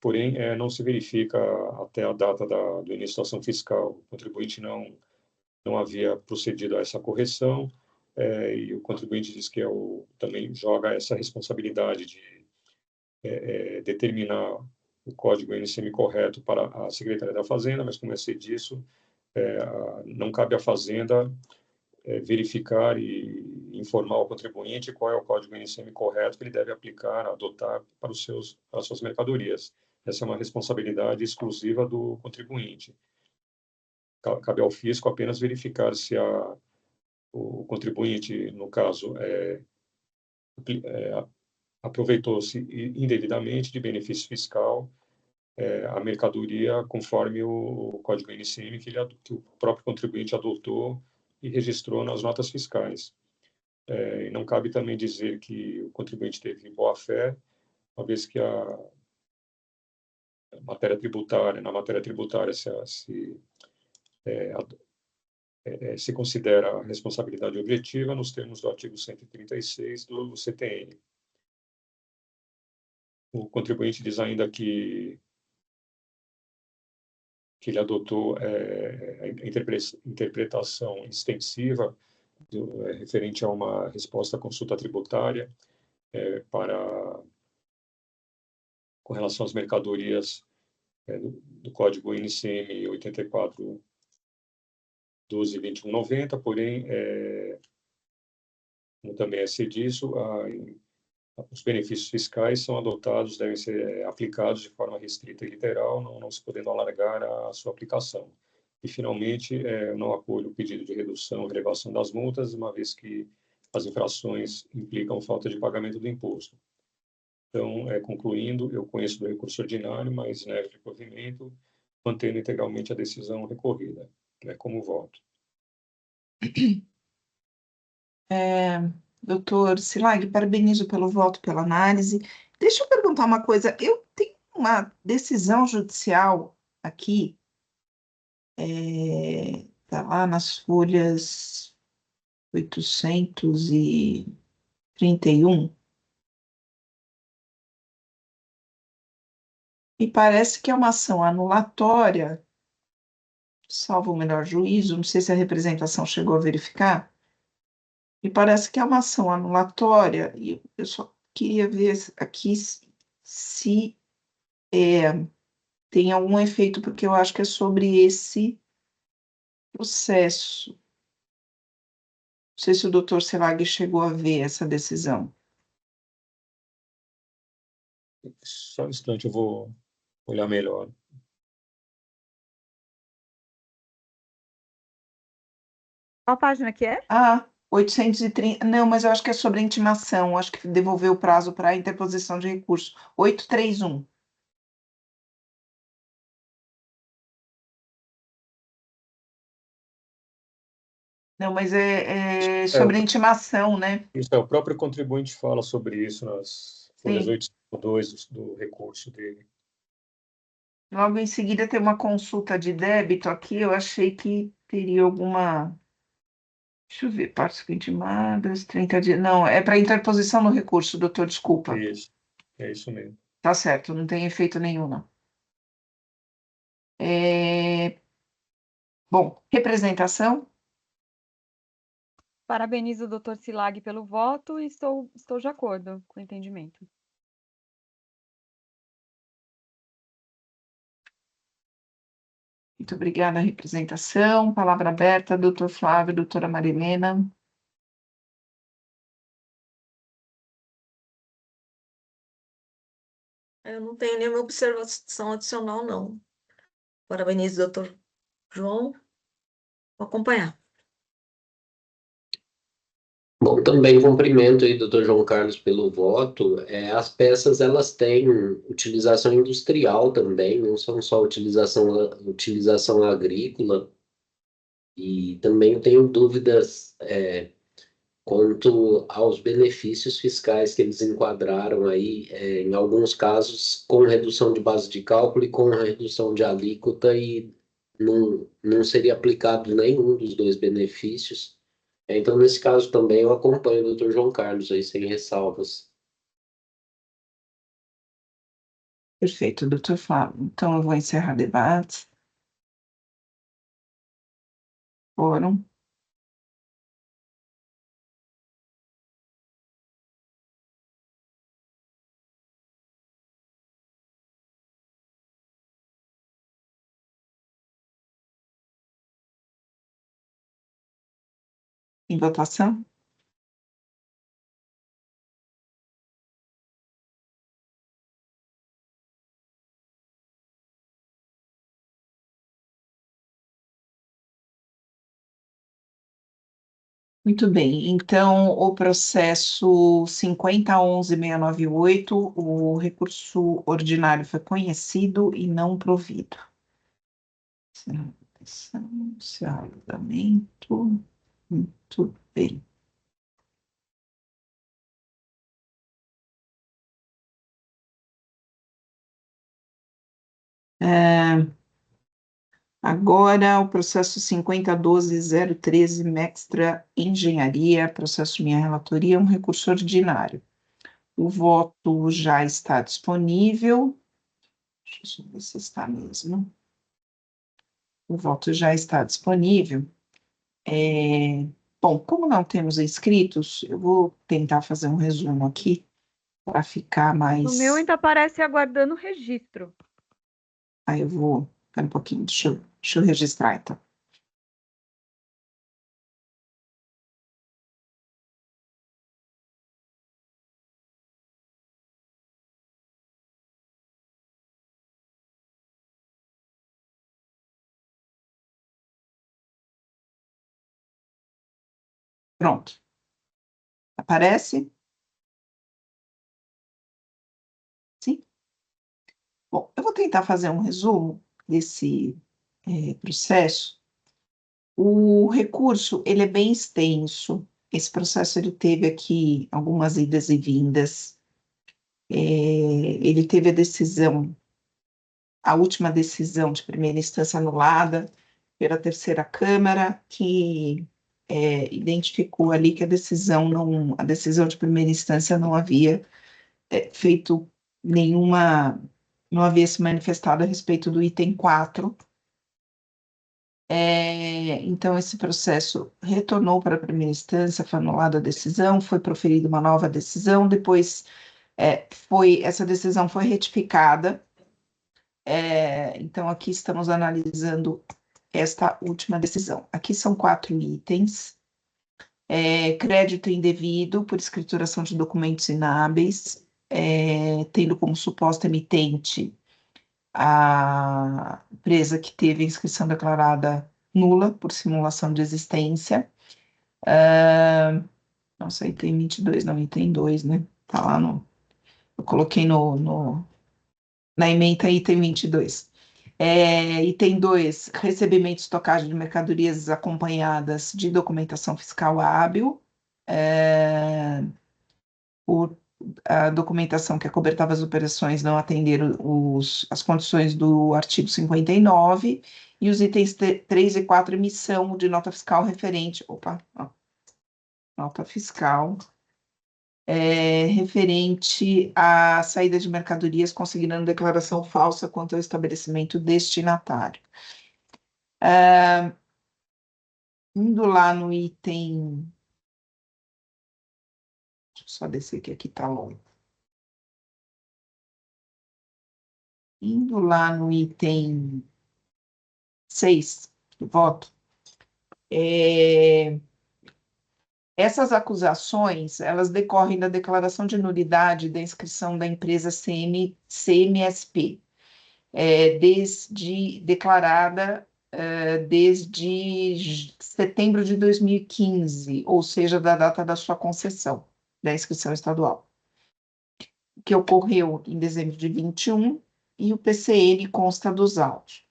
Porém, não se verifica até a data do início da ação fiscal. O contribuinte não havia procedido a essa correção, e o contribuinte diz que também joga essa responsabilidade de determinar o código NCM correto para a Secretaria da Fazenda, mas, como eu sei disso, não cabe à Fazenda verificar e informar o contribuinte qual é o código NCM correto que ele deve aplicar, adotar para as suas mercadorias. Essa é uma responsabilidade exclusiva do contribuinte. Cabe ao fisco apenas verificar se o contribuinte, no caso, aproveitou-se indevidamente de benefício fiscal a mercadoria conforme o código NCM que o próprio contribuinte adotou e registrou nas notas fiscais. E não cabe também dizer que o contribuinte teve boa-fé, uma vez que na matéria tributária se considera a responsabilidade objetiva nos termos do artigo 136 do CTN. O contribuinte diz ainda que ele adotou a interpretação extensiva referente a uma resposta à consulta tributária com relação às mercadorias do Código NCM 84.12.21.90, porém, como também é ser disso, os benefícios fiscais são adotados, devem ser aplicados de forma restrita e literal, não se podendo alargar a sua aplicação. E, finalmente, eu não acolho o pedido de redução e elevação das multas, uma vez que as infrações implicam falta de pagamento do imposto. Então, concluindo, eu conheço do recurso ordinário, mas nego de provimento, mantendo integralmente a decisão recorrida. Como voto. Doutor Silag, parabenizo pelo voto, pela análise. Deixa eu perguntar uma coisa. Eu tenho uma decisão judicial aqui, está lá nas folhas 831, e parece que é uma ação anulatória, salvo o melhor juízo, não sei se a representação chegou a verificar, e parece que é uma ação anulatória, e eu só queria ver aqui se tem algum efeito, porque eu acho que é sobre esse processo. Não sei se o doutor Silag chegou a ver essa decisão. Só um instante, eu vou olhar melhor. Qual página que é? 830. Não, mas eu acho que é sobre intimação. Acho que devolveu o prazo para a interposição de recurso. 831. Não, mas é sobre intimação, né? Isso o próprio contribuinte fala sobre isso nas folhas 852 do recurso dele. Logo em seguida tem uma consulta de débito aqui, eu achei que teria alguma... Deixa eu ver, partes intimadas, 30 dias... Não, é para interposição no recurso, doutor, desculpa. Isso, é isso mesmo. Tá certo, não tem efeito nenhum, não. Bom, representação? Parabenizo o doutor Silag pelo voto e estou de acordo com o entendimento. Muito obrigada, representação. Palavra aberta, doutor Flávio, doutora Marilena. Eu não tenho nenhuma observação adicional, não. Parabenizo, doutor João. Vou acompanhar. Bom, também cumprimento aí, doutor João Carlos, pelo voto. As peças, elas têm utilização industrial também, não são só utilização agrícola. E também tenho dúvidas quanto aos benefícios fiscais que eles enquadraram aí, em alguns casos com redução de base de cálculo e com redução de alíquota, e não seria aplicado nenhum dos dois benefícios. Então, nesse caso também, eu acompanho o doutor João Carlos aí, sem ressalvas. Perfeito, doutor Flávio. Então, eu vou encerrar o debate. Foram. Em votação? Muito bem, então o processo 50.11.698, o recurso ordinário foi conhecido e não provido. Se arquivamento, muito bem. Agora, o processo 50.12.013, Mextra Engenharia, processo minha relatoria, um recurso ordinário. O voto já está disponível. Deixa eu ver se está mesmo. O voto já está disponível. Bom, como não temos inscritos, eu vou tentar fazer um resumo aqui para ficar mais. No meu ainda aparece aguardando registro. Aí eu vou. Espera um pouquinho, deixa eu registrar então. Pronto. Aparece? Sim? Bom, eu vou tentar fazer um resumo desse processo. O recurso, ele é bem extenso. Esse processo, ele teve aqui algumas idas e vindas. Ele teve a última decisão de primeira instância anulada pela terceira Câmara, que identificou ali que a decisão de primeira instância não havia feito nenhuma, não havia se manifestado a respeito do item 4. Então, esse processo retornou para a primeira instância, foi anulada a decisão, foi proferida uma nova decisão, depois essa decisão foi retificada. Então, aqui estamos analisando esta última decisão. Aqui são 4 itens. Crédito indevido por escrituração de documentos inábeis, tendo como suposta emitente a empresa que teve a inscrição declarada nula por simulação de existência. Nossa, item 22, não, item 2, né? Tá lá no... Eu coloquei na ementa item 22. Item 2, recebimento e estocagem de mercadorias acompanhadas de documentação fiscal hábil. A documentação que acobertava as operações não atenderam as condições do artigo 59, e os itens 3 e 4, emissão de nota fiscal referente, nota fiscal referente à saída de mercadorias consignando declaração falsa quanto ao estabelecimento destinatário. Indo lá no item... Deixa eu só descer que aqui está longo. Indo lá no item 6 do voto, essas acusações, elas decorrem da declaração de nulidade da inscrição da empresa CMSP, declarada desde setembro de 2015, ou seja, da data da sua concessão, da inscrição estadual, que ocorreu em dezembro de 21, e o PCN consta dos autos.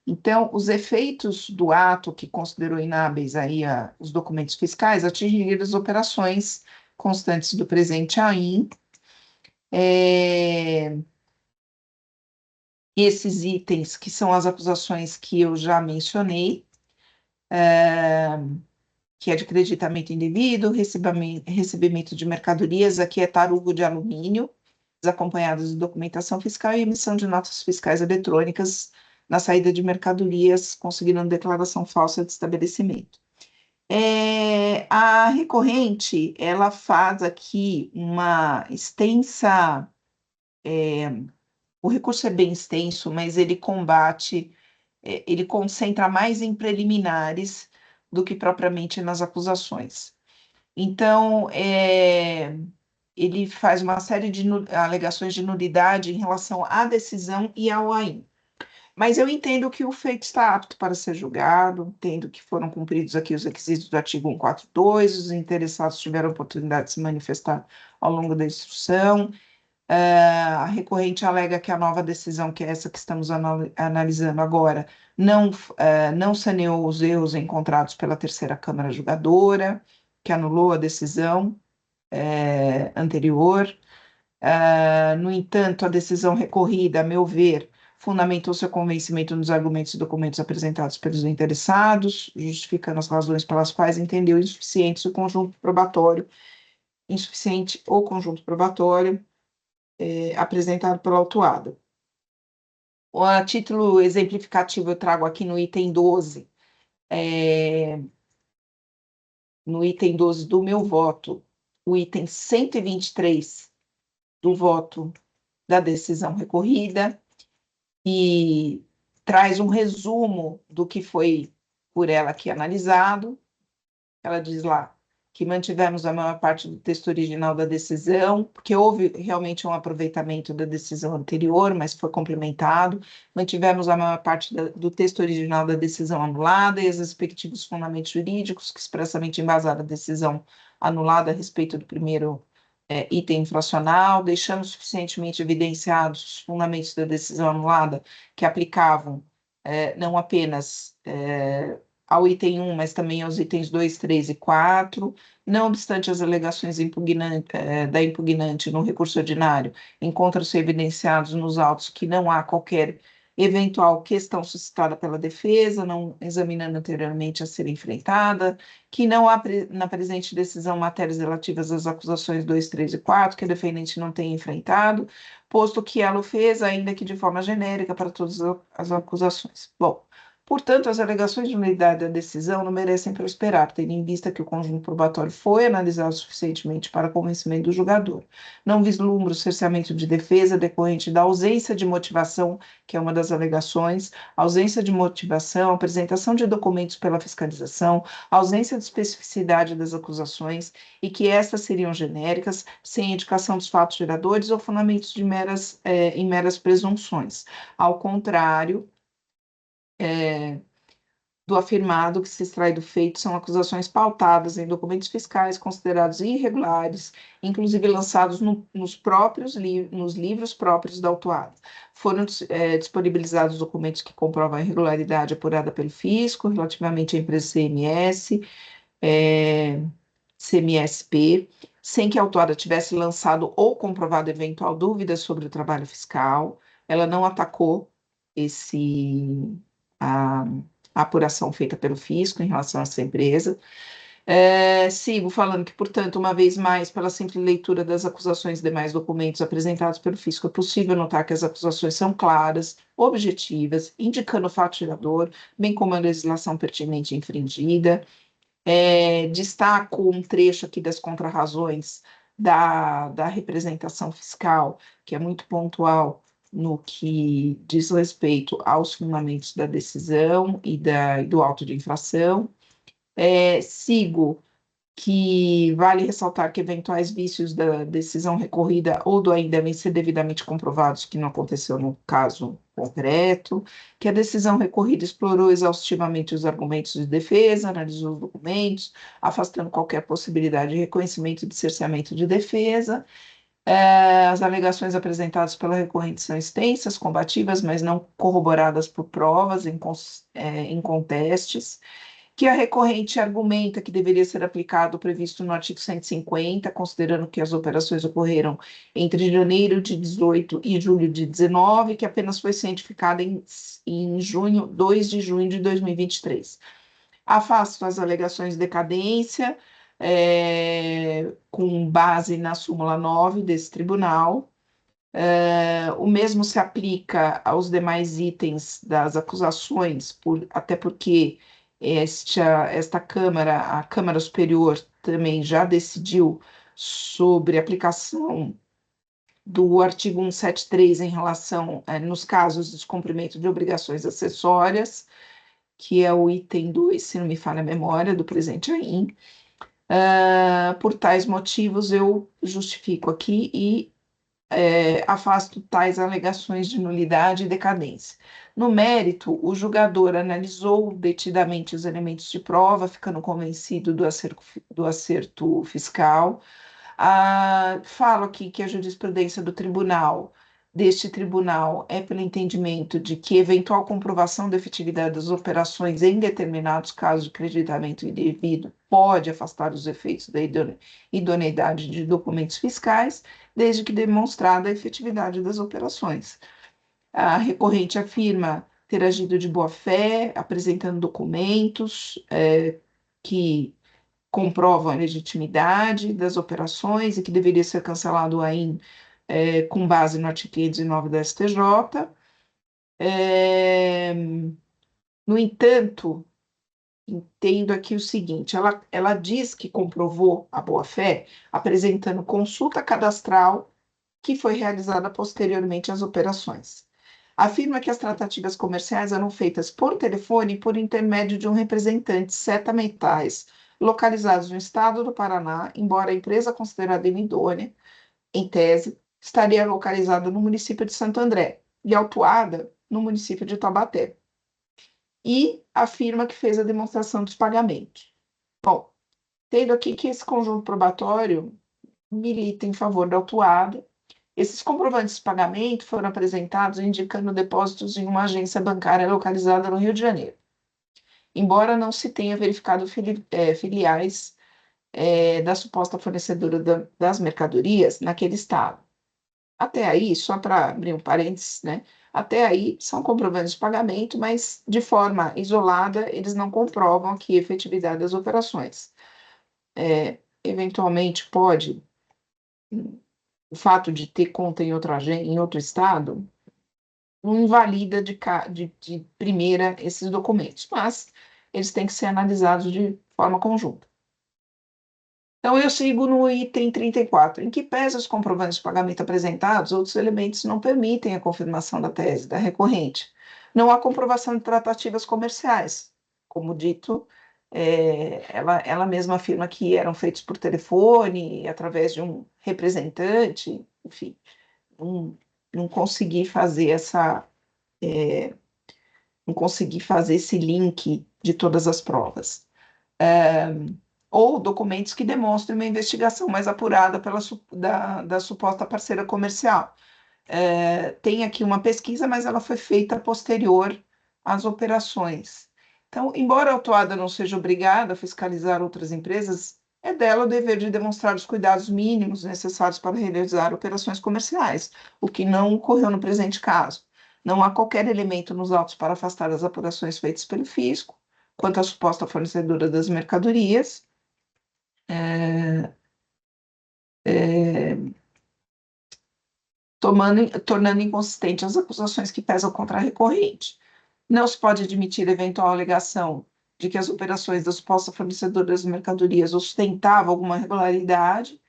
Então, os efeitos do ato que considerou inábeis aí os documentos fiscais atingiram as operações constantes do presente AIM. Esses itens, que são as acusações que eu já mencionei, que é de creditamento indevido, recebimento de mercadorias, aqui é tarugo de alumínio, acompanhados de documentação fiscal e emissão de notas fiscais eletrônicas na saída de mercadorias, conseguindo declaração falsa de estabelecimento. A recorrente, ela faz aqui uma extensa... o recurso é bem extenso, mas ele ele concentra mais em preliminares do que propriamente nas acusações. Então, ele faz uma série de alegações de nulidade em relação à decisão e ao AIM. Mas eu entendo que o feito está apto para ser julgado, entendo que foram cumpridos aqui os requisitos do artigo 142, os interessados tiveram oportunidade de se manifestar ao longo da instrução. A recorrente alega que a nova decisão, que é essa que estamos analisando agora, não saneou os erros encontrados pela terceira Câmara Julgadora, que anulou a decisão anterior. No entanto, a decisão recorrida, a meu ver, fundamentou seu convencimento nos argumentos e documentos apresentados pelos interessados, justificando as razões pelas quais entendeu insuficiente o conjunto probatório, apresentado pelo autuado. A título exemplificativo, eu trago aqui no item 12, no item 12 do meu voto, o item 123 do voto da decisão recorrida, e traz um resumo do que foi por ela aqui analisado. Ela diz lá que mantivemos a maior parte do texto original da decisão, porque houve realmente um aproveitamento da decisão anterior, mas foi complementado. Mantivemos a maior parte do texto original da decisão anulada e os respectivos fundamentos jurídicos que expressamente embasaram a decisão anulada a respeito do primeiro item infracional, deixando suficientemente evidenciados os fundamentos da decisão anulada que aplicavam não apenas ao item 1, mas também aos itens 2, 3 e 4, não obstante as alegações da impugnante no recurso ordinário, encontram-se evidenciados nos autos que não há qualquer eventual questão suscitada pela defesa, não examinando anteriormente a ser enfrentada, que não há na presente decisão matérias relativas às acusações 2, 3 e 4, que a defendente não tenha enfrentado, posto que ela o fez, ainda que de forma genérica, para todas as acusações. Bom, portanto, as alegações de nulidade da decisão não merecem prosperar, tendo em vista que o conjunto probatório foi analisado suficientemente para convencimento do julgador. Não vislumbra o cerceamento de defesa decorrente da ausência de motivação, que é uma das alegações, ausência de motivação, apresentação de documentos pela fiscalização, ausência de especificidade das acusações e que estas seriam genéricas, sem indicação dos fatos geradores ou fundamentos em meras presunções. Ao contrário, do afirmado que se extrai do feito são acusações pautadas em documentos fiscais considerados irregulares, inclusive lançados nos livros próprios da autuada. Foram disponibilizados documentos que comprovam a irregularidade apurada pelo fisco relativamente à empresa CMSP, sem que a autuada tivesse lançado ou comprovado eventual dúvida sobre o trabalho fiscal. Ela não atacou a apuração feita pelo fisco em relação a essa empresa. Sigo falando que, portanto, uma vez mais, pela simples leitura das acusações e demais documentos apresentados pelo fisco, é possível notar que as acusações são claras, objetivas, indicando o fato gerador, bem como a legislação pertinente infringida. Destaco um trecho aqui das contrarrazões da representação fiscal, que é muito pontual no que diz respeito aos fundamentos da decisão e do auto de infração. Sigo que vale ressaltar que eventuais vícios da decisão recorrida ou do AIN devem ser devidamente comprovados, que não aconteceu no caso concreto, que a decisão recorrida explorou exaustivamente os argumentos de defesa, analisou os documentos, afastando qualquer possibilidade de reconhecimento de cerceamento de defesa. As alegações apresentadas pela recorrente são extensas, combativas, mas não corroboradas por provas em contestes, que a recorrente argumenta que deveria ser aplicado o previsto no artigo 150, considerando que as operações ocorreram entre janeiro de 18 e julho de 19, que apenas foi cientificada em 2 de junho de 2023. Afasto as alegações de decadência, com base na súmula 9 desse tribunal. O mesmo se aplica aos demais itens das acusações, até porque esta Câmara, a Câmara Superior, também já decidiu sobre a aplicação do artigo 173 em relação, nos casos de descumprimento de obrigações acessórias, que é o item 2, se não me falha a memória, do presente AIN. Por tais motivos, eu justifico aqui e afasto tais alegações de nulidade e decadência. No mérito, o julgador analisou detidamente os elementos de prova, ficando convencido do acerto fiscal. Falo aqui que a jurisprudência deste tribunal é pelo entendimento de que eventual comprovação da efetividade das operações em determinados casos de creditamento indevido pode afastar os efeitos da idoneidade de documentos fiscais, desde que demonstrada a efetividade das operações. A recorrente afirma ter agido de boa-fé, apresentando documentos que comprovam a legitimidade das operações e que deveria ser cancelado o AIN com base no artigo 509 da STJ. No entanto, entendo aqui o seguinte, ela diz que comprovou a boa-fé apresentando consulta cadastral que foi realizada posteriormente às operações. Afirma que as tratativas comerciais eram feitas por telefone por intermédio de um representante Seta Metais, localizados no estado do Paraná, embora a empresa considerada inidônea, em tese, estaria localizada no município de Santo André e autuada no município de Taubaté. E afirma que fez a demonstração dos pagamentos. Bom, tendo aqui que esse conjunto probatório milita em favor da autuada, esses comprovantes de pagamento foram apresentados indicando depósitos em uma agência bancária localizada no Rio de Janeiro. Embora não se tenha verificado filiais da suposta fornecedora das mercadorias naquele estado. Até aí, só para abrir um parênteses, né? Até aí são comprovantes de pagamento, mas de forma isolada eles não comprovam aqui a efetividade das operações. Eventualmente pode, o fato de ter conta em outro estado, não invalida de primeira esses documentos, mas eles têm que ser analisados de forma conjunta. Então, eu sigo no item 34, em que pese os comprovantes de pagamento apresentados, outros elementos não permitem a confirmação da tese da recorrente. Não há comprovação de tratativas comerciais. Como dito, ela mesma afirma que eram feitos por telefone, através de um representante, enfim, não consegui fazer não consegui fazer esse link de todas as provas. Ou documentos que demonstrem uma investigação mais apurada da suposta parceira comercial. Tem aqui uma pesquisa, mas ela foi feita posterior às operações. Então, embora a autuada não seja obrigada a fiscalizar outras empresas, é dela o dever de demonstrar os cuidados mínimos necessários para realizar operações comerciais, o que não ocorreu no presente caso. Não há qualquer elemento nos autos para afastar as apurações feitas pelo fisco, quanto à suposta fornecedora das mercadorias, tornando inconsistentes as acusações que pesam contra a recorrente. Não se pode admitir eventual alegação de que as operações das supostas fornecedoras de mercadorias ostentavam alguma irregularidade,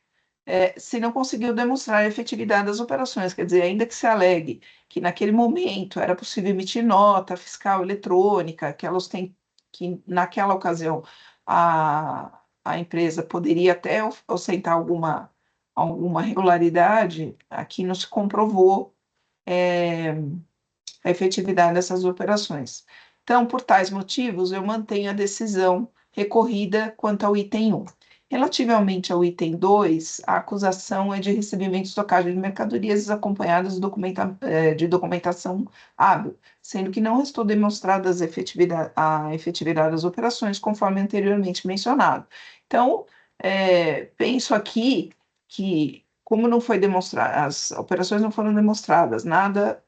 se não conseguiu demonstrar a efetividade das operações, quer dizer, ainda que se alegue que naquele momento era possível emitir nota fiscal eletrônica, que naquela ocasião a empresa poderia até ostentar alguma regularidade, aqui não se comprovou a efetividade dessas operações. Então, por tais motivos, eu mantenho a decisão recorrida quanto ao item 1. Relativamente ao item 2, a acusação é de recebimento e estocagem de mercadorias acompanhadas de documentação hábil, sendo que não restou demonstrada a efetividade das operações, conforme anteriormente mencionado. Então, penso aqui que, como não foi demonstrado, as operações não foram demonstradas, nada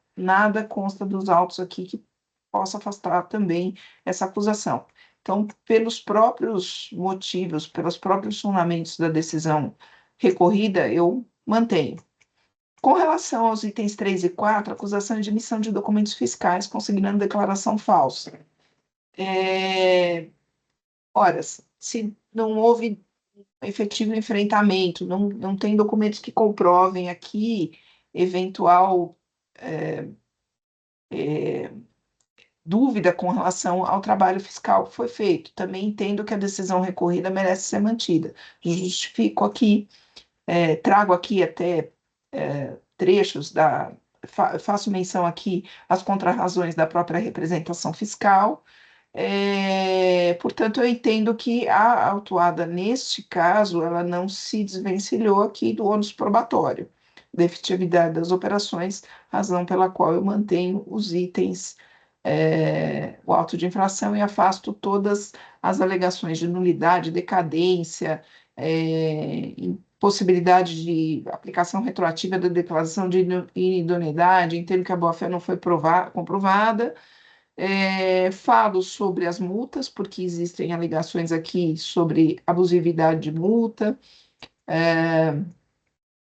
consta dos autos aqui que possa afastar também essa acusação. Então, pelos próprios motivos, pelos próprios fundamentos da decisão recorrida, eu mantenho. Com relação aos itens 3 e 4, acusação de emissão de documentos fiscais consignando declaração falsa. Ora, se não houve efetivo enfrentamento, não tem documentos que comprovem aqui eventual dúvida com relação ao trabalho fiscal que foi feito. Também entendo que a decisão recorrida merece ser mantida. Justifico aqui, trago aqui até trechos faço menção aqui às contrarrazões da própria representação fiscal. Portanto, eu entendo que a autuada, neste caso, ela não se desvencilhou aqui do ônus probatório da efetividade das operações, razão pela qual eu mantenho os itens, o auto de infração, e afasto todas as alegações de nulidade, decadência, possibilidade de aplicação retroativa da declaração de inidoneidade. Entendo que a boa-fé não foi comprovada. Falo sobre as multas, porque existem alegações aqui sobre abusividade de multa,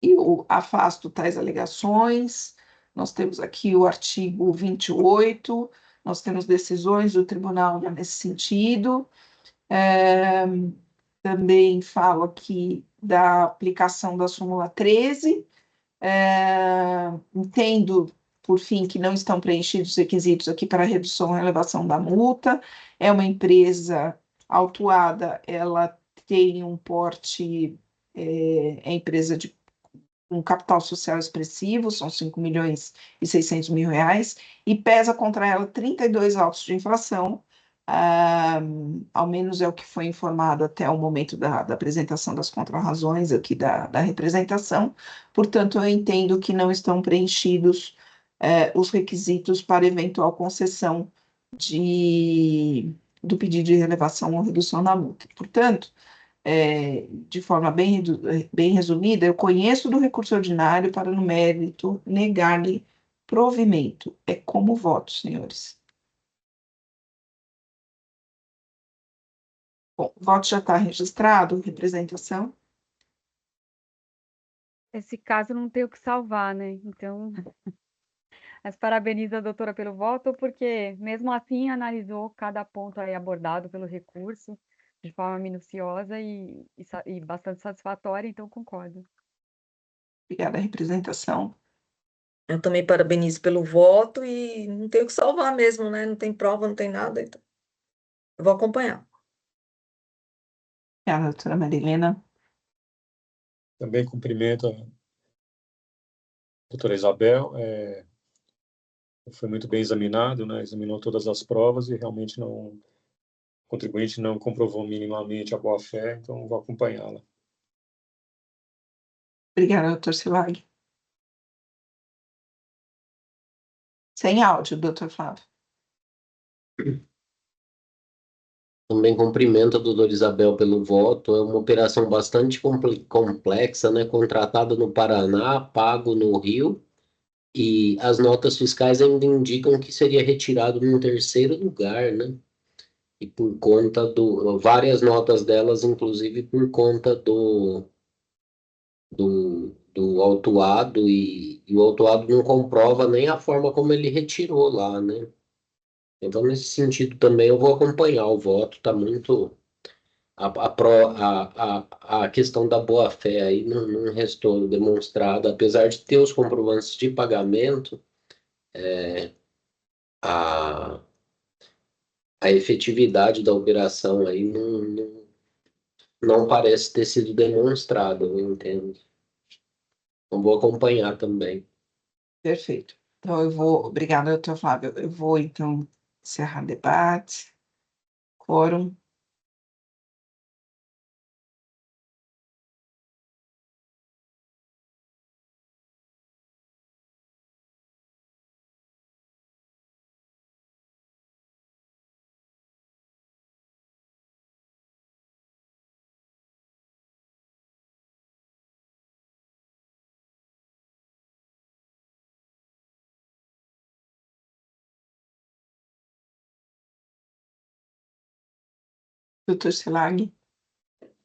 e eu afasto tais alegações. Nós temos aqui o artigo 28, nós temos decisões do tribunal nesse sentido. Também falo aqui da aplicação da súmula 13. Entendo, por fim, que não estão preenchidos os requisitos aqui para redução e elevação da multa. É uma empresa autuada, ela tem um porte, empresa de um capital social expressivo, são 5.600.000 reais, e pesa contra ela 32 autos de infração, ao menos é o que foi informado até o momento da apresentação das contrarrazões aqui da representação. Portanto, eu entendo que não estão preenchidos os requisitos para eventual concessão do pedido de relevação ou redução da multa. Portanto, de forma bem resumida, eu conheço do recurso ordinário para, no mérito, negar-lhe provimento. É como voto, senhores. Bom, o voto já está registrado, representação. Esse caso não tem o que salvar, né? Então, mas parabenizo a doutora pelo voto, porque mesmo assim analisou cada ponto aí abordado pelo recurso de forma minuciosa e bastante satisfatória, então concordo. Obrigada, representação. Eu também parabenizo pelo voto e não tem o que salvar mesmo, né? Não tem prova, não tem nada, então eu vou acompanhar. Obrigada, doutora Marilena. Também cumprimento a doutora Isabel. Foi muito bem examinado, né? Examinou todas as provas e realmente o contribuinte não comprovou minimamente a boa-fé, então vou acompanhá-la. Obrigada, doutor Silag. Sem áudio, doutor Flávio. Também cumprimento a doutora Isabel pelo voto. É uma operação bastante complexa, né? Contratada no Paraná, pago no Rio, e as notas fiscais ainda indicam que seria retirado num terceiro lugar, né? e por conta várias notas delas, inclusive por conta do autuado, e o autuado não comprova nem a forma como ele retirou lá, né? Então, nesse sentido também eu vou acompanhar o voto, está muito... A questão da boa-fé aí não restou demonstrada, apesar de ter os comprovantes de pagamento, a, a efetividade da operação aí não parece ter sido demonstrada, eu entendo. Então, vou acompanhar também. Perfeito. Então, obrigada, doutor Flávio. Eu vou, então, encerrar o debate. Quórum. Doutor Silag.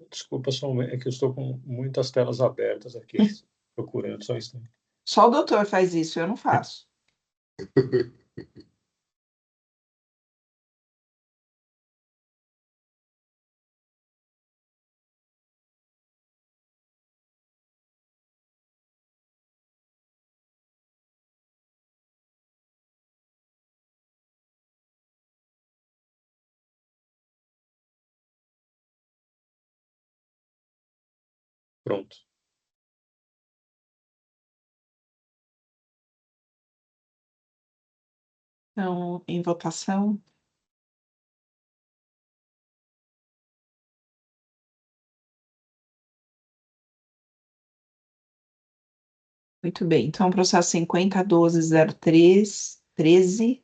Desculpa, é que eu estou com muitas telas abertas aqui, procurando só um instante. Só o doutor faz isso, eu não faço. Pronto. Então, em votação. Muito bem. Então, processo 50.12.03.13,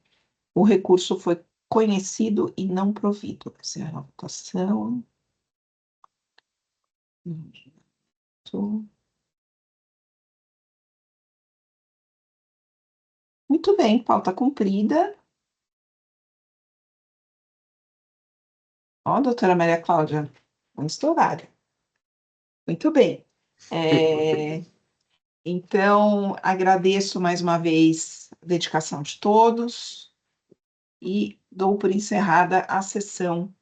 o recurso foi conhecido e não provido. Encerra a votação. Muito bem, pauta cumprida. Ó, doutora Maria Cláudia, vamos estourar. Muito bem. Então, agradeço mais uma vez a dedicação de todos e dou por encerrada a sessão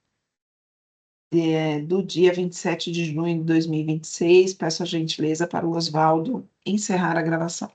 do dia 27 de junho de 2026. Peço a gentileza para o Oswaldo encerrar a gravação.